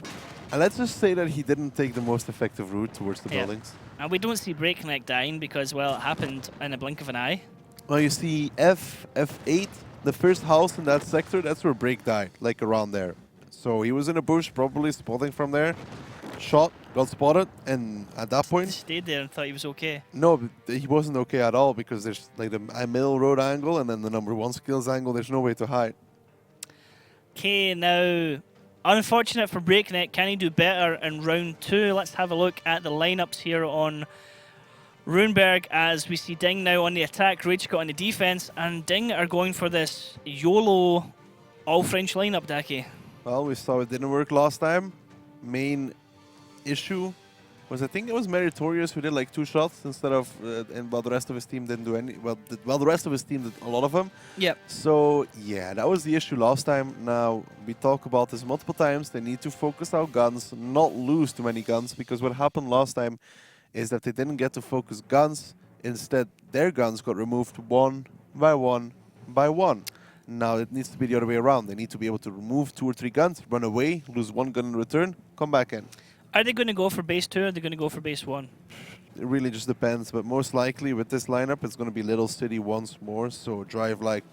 And let's just say that he didn't take the most effective route towards the Yeah. buildings. and we don't see Breakneck dying because, well, it happened in a blink of an eye. Well, you see F8, the first house in that sector, that's where Break died, like around there. So he was in a bush, probably spotting from there. Shot, got spotted, and at that He point, stayed there and thought he was okay. no, he wasn't okay at all because there's like the middle road angle and then the #1 skills angle. There's no way to hide. Okay, now, unfortunate for Breakneck. Can he do better in round 2? Let's have a look at the lineups here on Runeberg as we see DiNG now on the attack, Rage.Quit on the defense, and DiNG are going for this YOLO all-French lineup, Daki. Well, we saw it didn't work last time. Main issue was I think it was Meritorious who did like 2 shots instead of, and while the rest of his team didn't do any. Well, the rest of his team did a lot of them. Yep. So yeah, that was the issue last time. Now we talk about this multiple times. They need to focus our guns, not lose too many guns, because what happened last time is that they didn't get to focus guns. Instead, their guns got removed one by one by one. Now it needs to be the other way around. They need to be able to remove 2 or 3 guns, run away, lose 1 gun in return, come back in. Are they going to go for base 2 or are they going to go for base 1? It really just depends, but most likely with this lineup, it's going to be Little City once more. So drive like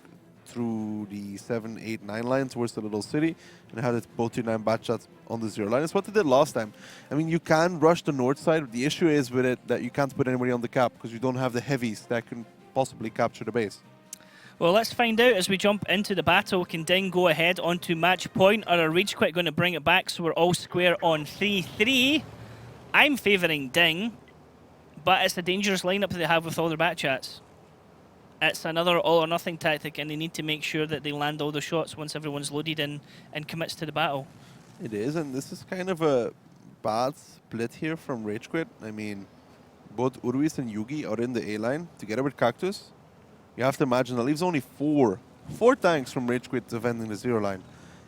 through the 7, 8, 9 line towards the Little City and have it both your 9 bat shots on the 0 line. It's what they did last time. I mean, you can rush the north side. The issue is with it that you can't put anybody on the cap because you don't have the heavies that can possibly capture the base. Well, let's find out as we jump into the battle. Can DiNG go ahead onto match point, or are Rage.Quit going to bring it back so we're all square on 3-3? I'm favouring DiNG, but it's a dangerous lineup that they have with all their bat chats. It's another all or nothing tactic, and they need to make sure that they land all the shots once everyone's loaded in and commits to the battle. It is, and this is kind of a bad split here from Rage.Quit. I mean, both Urwis and Yugi are in the A line together with Cactus. You have to imagine that leaves only 4 tanks from Rage.Quit defending the 0 line.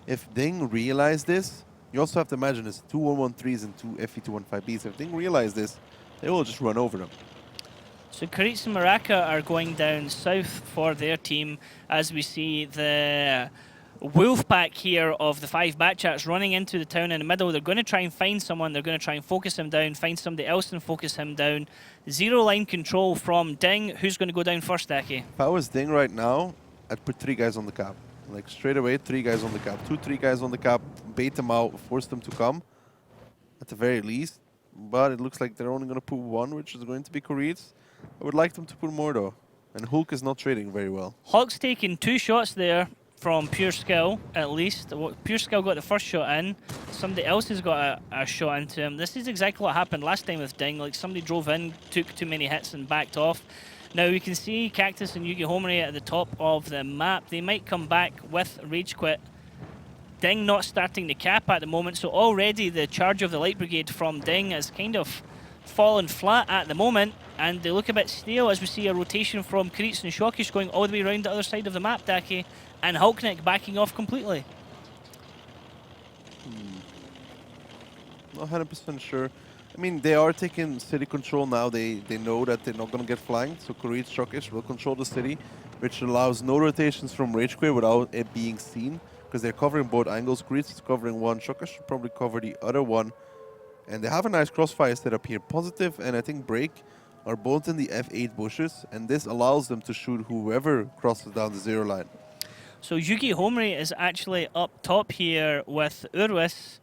If DiNG realize this, you also have to imagine it's 2 113s and 2 FE215Bs. If DiNG realize this, they will just run over them. So Karitz and Maraka are going down south for their team as we see the wolf pack here of the 5 bat chats running into the town in the middle. They're going to try and find someone. They're going to try and focus him down, find somebody else and focus him down. 0 line control from DiNG. Who's going to go down first, Daki? If I was DiNG right now, I'd put 3 guys on the cap. Like straight away, 3 guys on the cap. 2, 3 guys on the cap, bait them out, force them to come, at the very least. But it looks like they're only going to put 1, which is going to be Koreeds. I would like them to put more though. And Hulk is not trading very well. Hawk's taking 2 shots there from Pure Skill, at least. Pure Skill got the first shot in. Somebody else has got a shot into him. This is exactly what happened last time with DiNG. Like, somebody drove in, took too many hits and backed off. Now we can see Cactus and Yugi Homari at the top of the map. They might come back with Rage.Quit. DiNG not starting the cap at the moment, so already the charge of the Light Brigade from DiNG has kind of fallen flat at the moment, and they look a bit stale as we see a rotation from Karitz and Shokish going all the way around the other side of the map, Daki, and Hulkneck backing off completely. Not 100% sure. I mean, they are taking city control now. They know that they're not going to get flanked, so Korean Shokish will control the city, which allows no rotations from Rage.Quit without it being seen, because they're covering both angles. Korean is covering one, Shokish should probably cover the other one. And they have a nice crossfire set up here. Positive and I think Break are both in the F8 bushes, and this allows them to shoot whoever crosses down the 0 line. So Yugi Homari is actually up top here with Urwis.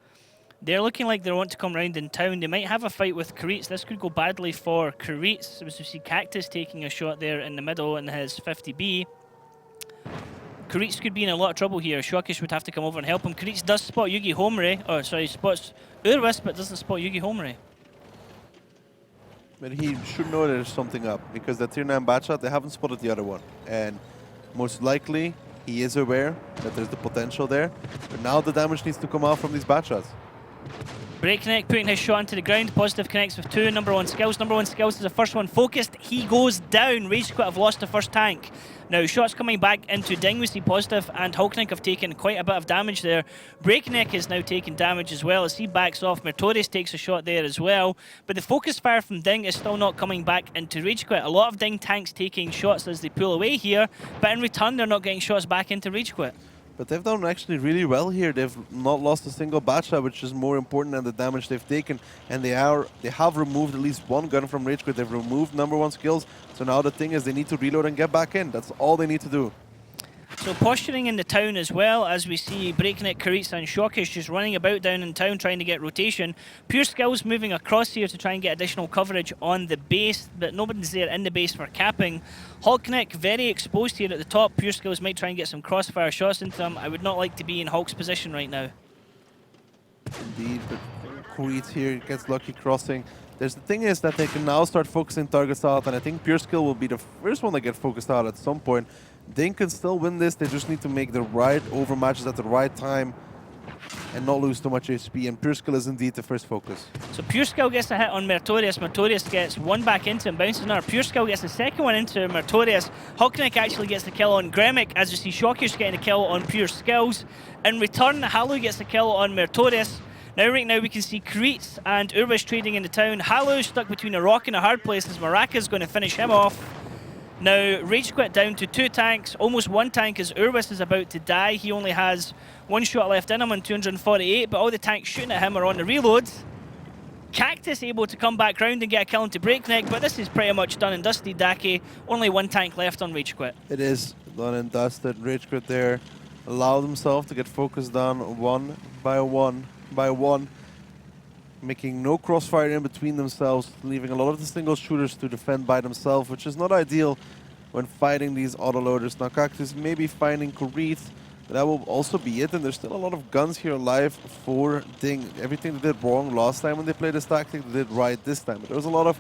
They're looking like they want to come round in town. They might have a fight with Karitz. This could go badly for Karitz. As we see Cactus taking a shot there in the middle in his 50B. Karitz could be in a lot of trouble here. Shokish would have to come over and help him. Karitz does spot Yugi Homari. Oh, sorry, spots Urwis, but doesn't spot Yugi Homari. But he should know there's something up, because that tier 9 bat shot, they haven't spotted the other one. And most likely, he is aware that there's the potential there. But now the damage needs to come out from these bat shots. Breakneck putting his shot into the ground. Positive connects with 2. Number 1 skills. Number 1 skills is the first one focused. He goes down. Rage.Quit have lost the first tank. Now, shots coming back into DiNG. We see Positive and Hulkneck have taken quite a bit of damage there. Breakneck is now taking damage as well as he backs off. Mertorius takes a shot there as well. But the focus fire from DiNG is still not coming back into Rage.Quit. A lot of DiNG tanks taking shots as they pull away here, but in return, they're not getting shots back into Rage.Quit. But they've done actually really well here. They've not lost a single bat shot, which is more important than the damage they've taken. And they have removed at least one gun from Rage.Quit. They've removed number 1 skills. So now the thing is they need to reload and get back in. That's all they need to do. So posturing in the town as well, as we see Breakneck, Karitsa and Shockish just running about down in town trying to get rotation. Pure Skills moving across here to try and get additional coverage on the base, but nobody's there in the base for capping. Hulkneck very exposed here at the top. Pure Skills might try and get some crossfire shots into them. I would not like to be in Hulk's position right now. Indeed, but Karitsa here gets lucky crossing. The thing is that they can now start focusing targets out, and I think Pure Skill will be the first one to get focused out at some point. DiNG can still win this, they just need to make the right overmatches at the right time and not lose too much HP, and Pure Skill is indeed the first focus. So Pure Skill gets a hit on Mertorius. Mertorius gets one back into him, bounces another. Pure Skill gets the second one into Mertorius. Hulkneck actually gets the kill on Gremic, as you see Shockish getting a kill on Pure Skills. In return, Halu gets the kill on Mertorius. Right now we can see Karitsa and Urwish trading in the town. Halu stuck between a rock and a hard place as Maraka's going to finish him off. Now, Rage.Quit down to 2 tanks, almost 1 tank as Urwis is about to die. He only has 1 shot left in him on 248, but all the tanks shooting at him are on the reloads. Cactus able to come back round and get a kill into Breakneck, but this is pretty much done and dusted, Daki. Only 1 tank left on Rage.Quit. It is done and dusted. Rage.Quit there allowed himself to get focused down one by one, making no crossfire in between themselves, leaving a lot of the single shooters to defend by themselves, which is not ideal when fighting these autoloaders. Now Cactus may be finding Karitsa, but that will also be it, and there's still a lot of guns here alive for DiNG. Everything they did wrong last time when they played this tactic, they did right this time. But there was a lot of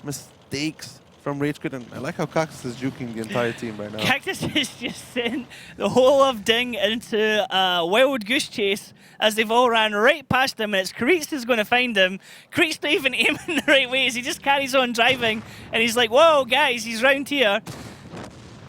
mistakes from Rage.Quit, and I like how Cactus is juking the entire team right now. Cactus is just sending the whole of DiNG into a wild goose chase as they've all ran right past him, and it's Karitsa who's going to find him. Karitsa not even aiming the right ways, he just carries on driving, and he's like, whoa guys, he's round here.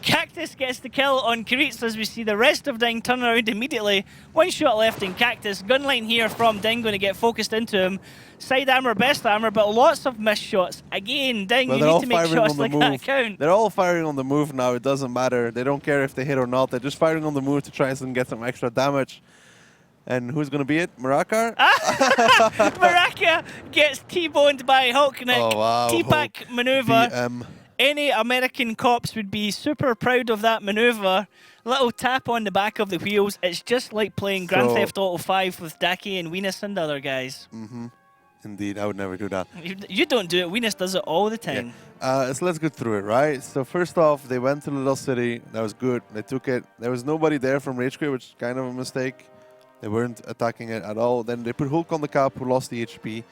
Cactus gets the kill on Karitsa as we see the rest of DiNG turn around immediately. 1 shot left in Cactus. Gunline here from DiNG going to get focused into him. Side armor, best armor, but lots of missed shots. Again, DiNG, well, you need to make shots like that count. They're all firing on the move now. It doesn't matter. They don't care if they hit or not. They're just firing on the move to try and get some extra damage. And who's going to be it? Maraka? Maraka gets T-boned by Hulkneck. Oh, wow. T-pack maneuver. BM. Any American cops would be super proud of that maneuver. Little tap on the back of the wheels. It's just like playing Grand Theft Auto 5 with Daki and Weenus and other guys. Indeed, I would never do that. You don't do it. Weenus does it all the time. Yeah. So let's go through it, right? So first off, they went to the little city. That was good. They took it. There was nobody there from Rage.Quit, which is kind of a mistake. They weren't attacking it at all. Then they put Hulk on the cap, who lost the HP.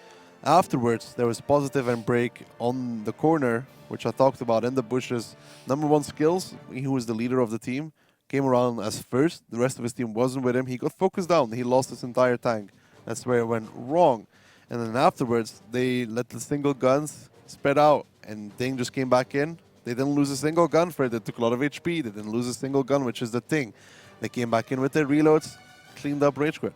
Afterwards, there was Positive and Break on the corner, which I talked about in the bushes. Number 1 skills, he was the leader of the team, came around as first. The rest of his team wasn't with him. He got focused down. He lost his entire tank. That's where it went wrong. And then afterwards, they let the single guns spread out, and DiNG just came back in. They didn't lose a single gun for it. They took a lot of HP. They didn't lose a single gun, which is the thing. They came back in with their reloads, cleaned up Rage.Quit.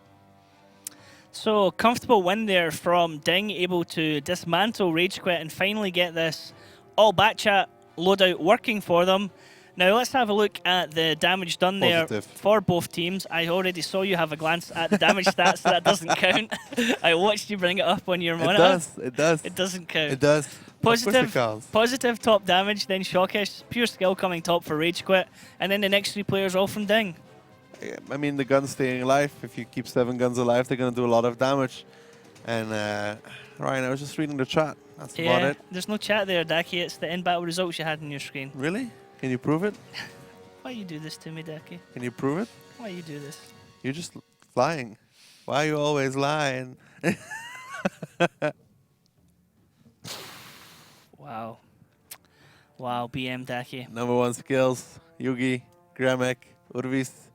So, comfortable win there from DiNG, able to dismantle Rage.Quit and finally get this all Batchat loadout working for them. Now, let's have a look at the damage done there for both teams. I already saw you have a glance at the damage stats, so that doesn't count. I watched you bring it up on your monitor. It does. It doesn't count. It does. Positive top damage, then Shockish. Pure Skill coming top for Rage.Quit. And then the next 3 players all from DiNG. I mean, the guns staying alive. If you keep 7 guns alive, they're going to do a lot of damage. And Ryan, I was just reading the chat. That's about it. There's no chat there, Daki. It's the in-battle results you had on your screen. Really? Can you prove it? Why you do this to me, Daki? Can you prove it? Why you do this? You're just lying. Why are you always lying? Wow. Wow, BM Daki. Number one skills, Yugi, Gramek, Urvis.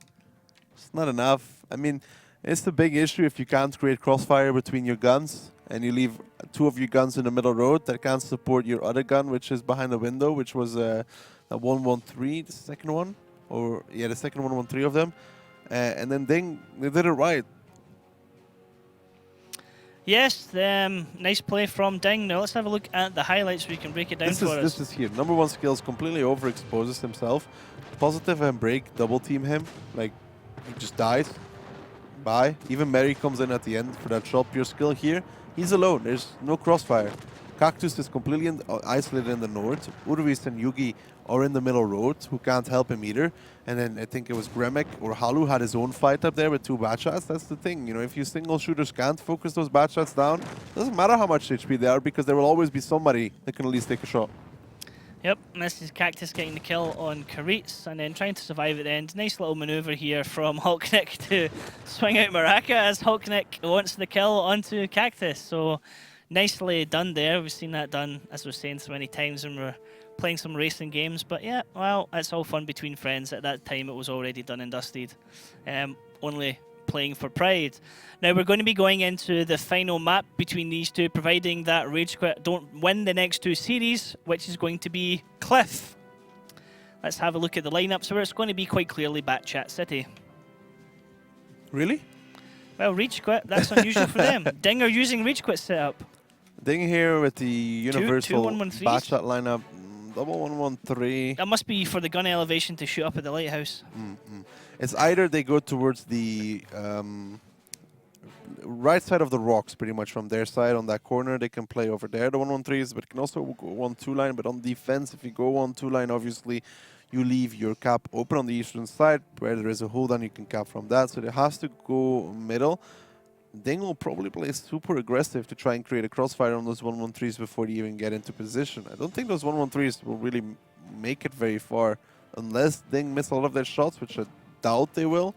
It's not enough. I mean, it's the big issue if you can't create crossfire between your guns and you leave two of your guns in the middle road that can't support your other gun, which is behind the window, which was a 113, the second one. Or, yeah, the second 113 of them. And then DiNG, they did it right. Yes, nice play from DiNG. Now let's have a look at the highlights so we can break it down for us. This is here. Number one skills completely overexposes himself. Positive and break double team him. Like, he just dies. Bye. Even Mary comes in at the end for that shot. Pure skill here. He's alone. There's no crossfire. Cactus is completely isolated in the north. Urvis and Yugi are in the middle road, who can't help him either. And then I think it was Gremek or Halu had his own fight up there with two bad shots. That's the thing, you know, if you single shooters can't focus those bad shots down, doesn't matter how much HP they are, because there will always be somebody that can at least take a shot. Yep, and this is Cactus getting the kill on Karitz and then trying to survive at the end. Nice little maneuver here from Hulknick to swing out Maraka as Hulknick wants the kill onto Cactus. So nicely done there. We've seen that done, as I was saying so many times when we're playing some racing games. But yeah, well, it's all fun between friends. At that time, it was already done and dusted. Only playing for pride. Now we're going to be going into the final map between these two, providing that Rage.Quit don't win the next two series, which is going to be Cliff. Let's have a look at the lineups where it's going to be quite clearly Batchat City. Really? Well, Rage.Quit, that's unusual for them. DiNG are using Rage.Quit setup. DiNG here with the universal Batchat lineup. Double 113. That must be for the gun elevation to shoot up at the lighthouse. It's either they go towards the right side of the rocks, pretty much from their side on that corner. They can play over there, the 113s, but can also go 1-2 line. But on defense, if you go 1-2 line, obviously you leave your cap open on the eastern side where there is a hole, then you can cap from that. So it has to go middle. DiNG will probably play super aggressive to try and create a crossfire on those 113s before they even get into position. I don't think those 113s will really make it very far unless DiNG miss a lot of their shots, which I doubt they will.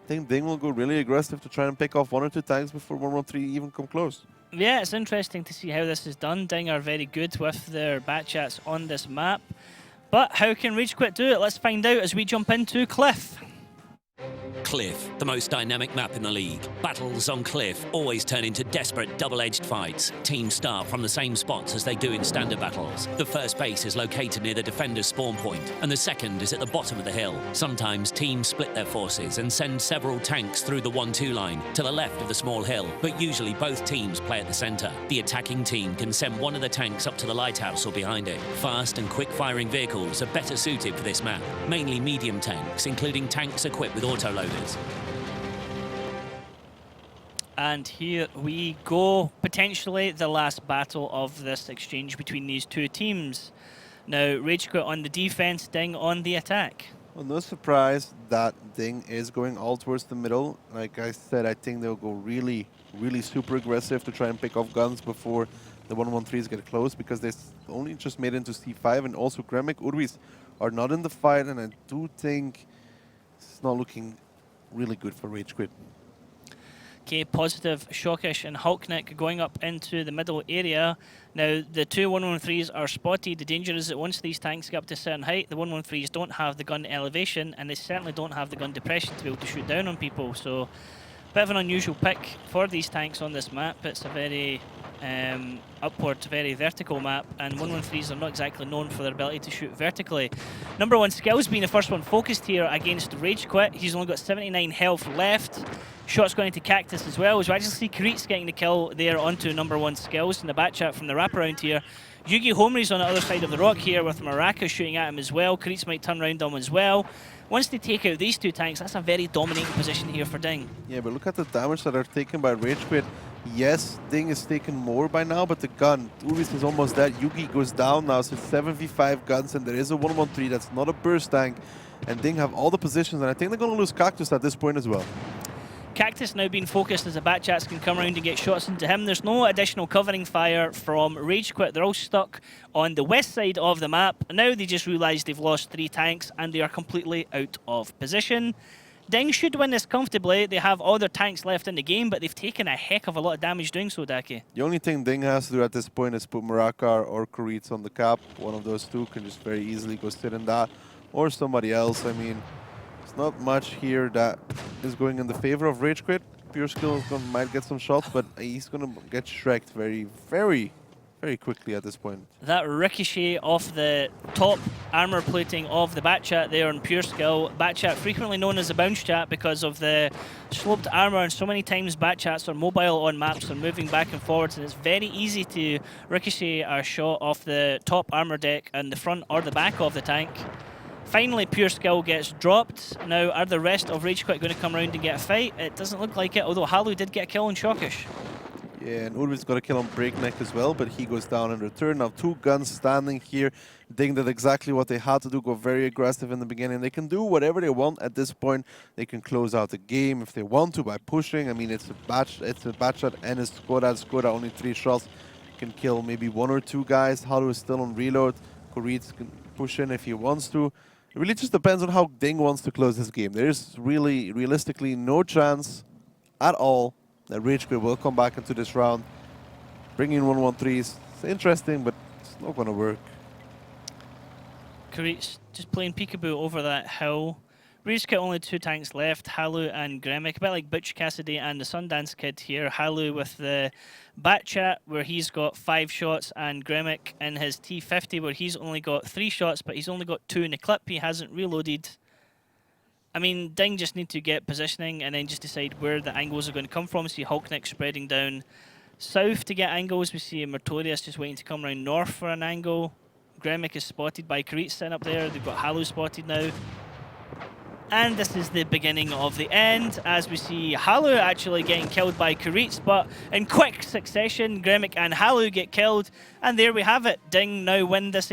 I think DiNG will go really aggressive to try and pick off 1 or 2 tanks before 113 even come close. Yeah, it's interesting to see how this is done. DiNG are very good with their Batchats on this map. But how can Rage.Quit do it? Let's find out as we jump into Cliff. Cliff, the most dynamic map in the league. Battles on Cliff always turn into desperate double-edged fights. Teams start from the same spots as they do in standard battles. The first base is located near the defender's spawn point, and the second is at the bottom of the hill. Sometimes teams split their forces and send several tanks through the 1-2 line to the left of the small hill, but usually both teams play at the center. The attacking team can send one of the tanks up to the lighthouse or behind it. Fast and quick-firing vehicles are better suited for this map, mainly medium tanks, including tanks equipped with autoloaders. And here we go, potentially the last battle of this exchange between these two teams. Now, Rage.Quit on the defense, DiNG on the attack. Well, no surprise that DiNG is going all towards the middle. Like I said, I think they'll go really, really super aggressive to try and pick off guns before the 113s get close, because they only just made it into C5, and also Gremek, Urvis are not in the fight, and I do think it's not looking really good for Rage.Quit. Okay, positive, Shockish and Hulknick going up into the middle area. Now, the two 113s are spotted. The danger is that once these tanks get up to a certain height, the 113s don't have the gun elevation, and they certainly don't have the gun depression to be able to shoot down on people. So, a bit of an unusual pick for these tanks on this map. It's a very upward, very vertical map, and 113s are not exactly known for their ability to shoot vertically. Number one skills being the first one focused here against Rage.Quit. He's only got 79 health left. Shots going into Cactus as well. As we actually see Karitz getting the kill there onto number one skills in the Batchat from the wraparound here. Yugi Homery's on the other side of the rock here with Maraka shooting at him as well. Karitz might turn around on him as well. Once they take out these two tanks, that's a very dominating position here for DiNG. Yeah, but look at the damage that are taken by Rage.Quit. Yes, DiNG is taken more by now, but the gun, Urvis is almost dead. Yugi goes down now, so it's 7v5 guns, and there is a 113 that's not a burst tank. And DiNG have all the positions, and I think they're going to lose Cactus at this point as well. Cactus now being focused as the Batchats can come around and get shots into him. There's no additional covering fire from Rage.Quit. They're all stuck on the west side of the map. Now they just realised they've lost 3 tanks and they are completely out of position. DiNG should win this comfortably. They have all their tanks left in the game, but they've taken a heck of a lot of damage doing so, Daki. The only thing DiNG has to do at this point is put Murakar or Kuritz on the cap. One of those two can just very easily go sit in that, or somebody else. I mean, it's not much here that is going in the favor of Rage.Quit. Pure Skill might get some shots, but he's going to get shreked very, very, very quickly at this point. That ricochet off the top armor plating of the Batchat there on Pure Skill. Batchat frequently known as the bounce chat because of the sloped armor, and so many times Batchats are mobile on maps, they're moving back and forwards, and it's very easy to ricochet a shot off the top armor deck and the front or the back of the tank. Finally, Pure Skill gets dropped. Now, are the rest of Rage.Quit going to come around and get a fight? It doesn't look like it, although Halu did get a kill on Shockish. Yeah, and Urwit's got a kill on Breakneck as well, but he goes down in return. Now 2 guns standing here. DiNG did exactly what they had to do, go very aggressive in the beginning. They can do whatever they want at this point. They can close out the game if they want to by pushing. I mean, it's a Batchat and a Skoda. Skoda only 3 shots. Can kill maybe 1 or 2 guys. Halu is still on reload. Kuritz can push in if he wants to. It really just depends on how DiNG wants to close this game. There's really, realistically, no chance at all that Rage.Quit will come back into this round. Bringing in 1-1-3 is interesting, but it's not going to work. Kuritz just playing peekaboo over that hill. Rage.Quit only 2 tanks left, Halu and Gremic, a bit like Butch Cassidy and the Sundance Kid here. Halu with the Batchat, where he's got 5 shots, and Gremic in his T50, where he's only got 3 shots, but he's only got 2 in the clip. He hasn't reloaded. I mean, DiNG just need to get positioning and then just decide where the angles are going to come from. We see Hulknick spreading down south to get angles. We see Mertorius just waiting to come around north for an angle. Gremic is spotted by Kuritz sitting up there. They've got Halu spotted now. And this is the beginning of the end, as we see Halu actually getting killed by Kuritz, but in quick succession, Gremic and Halu get killed, and there we have it. DiNG now win this exchange.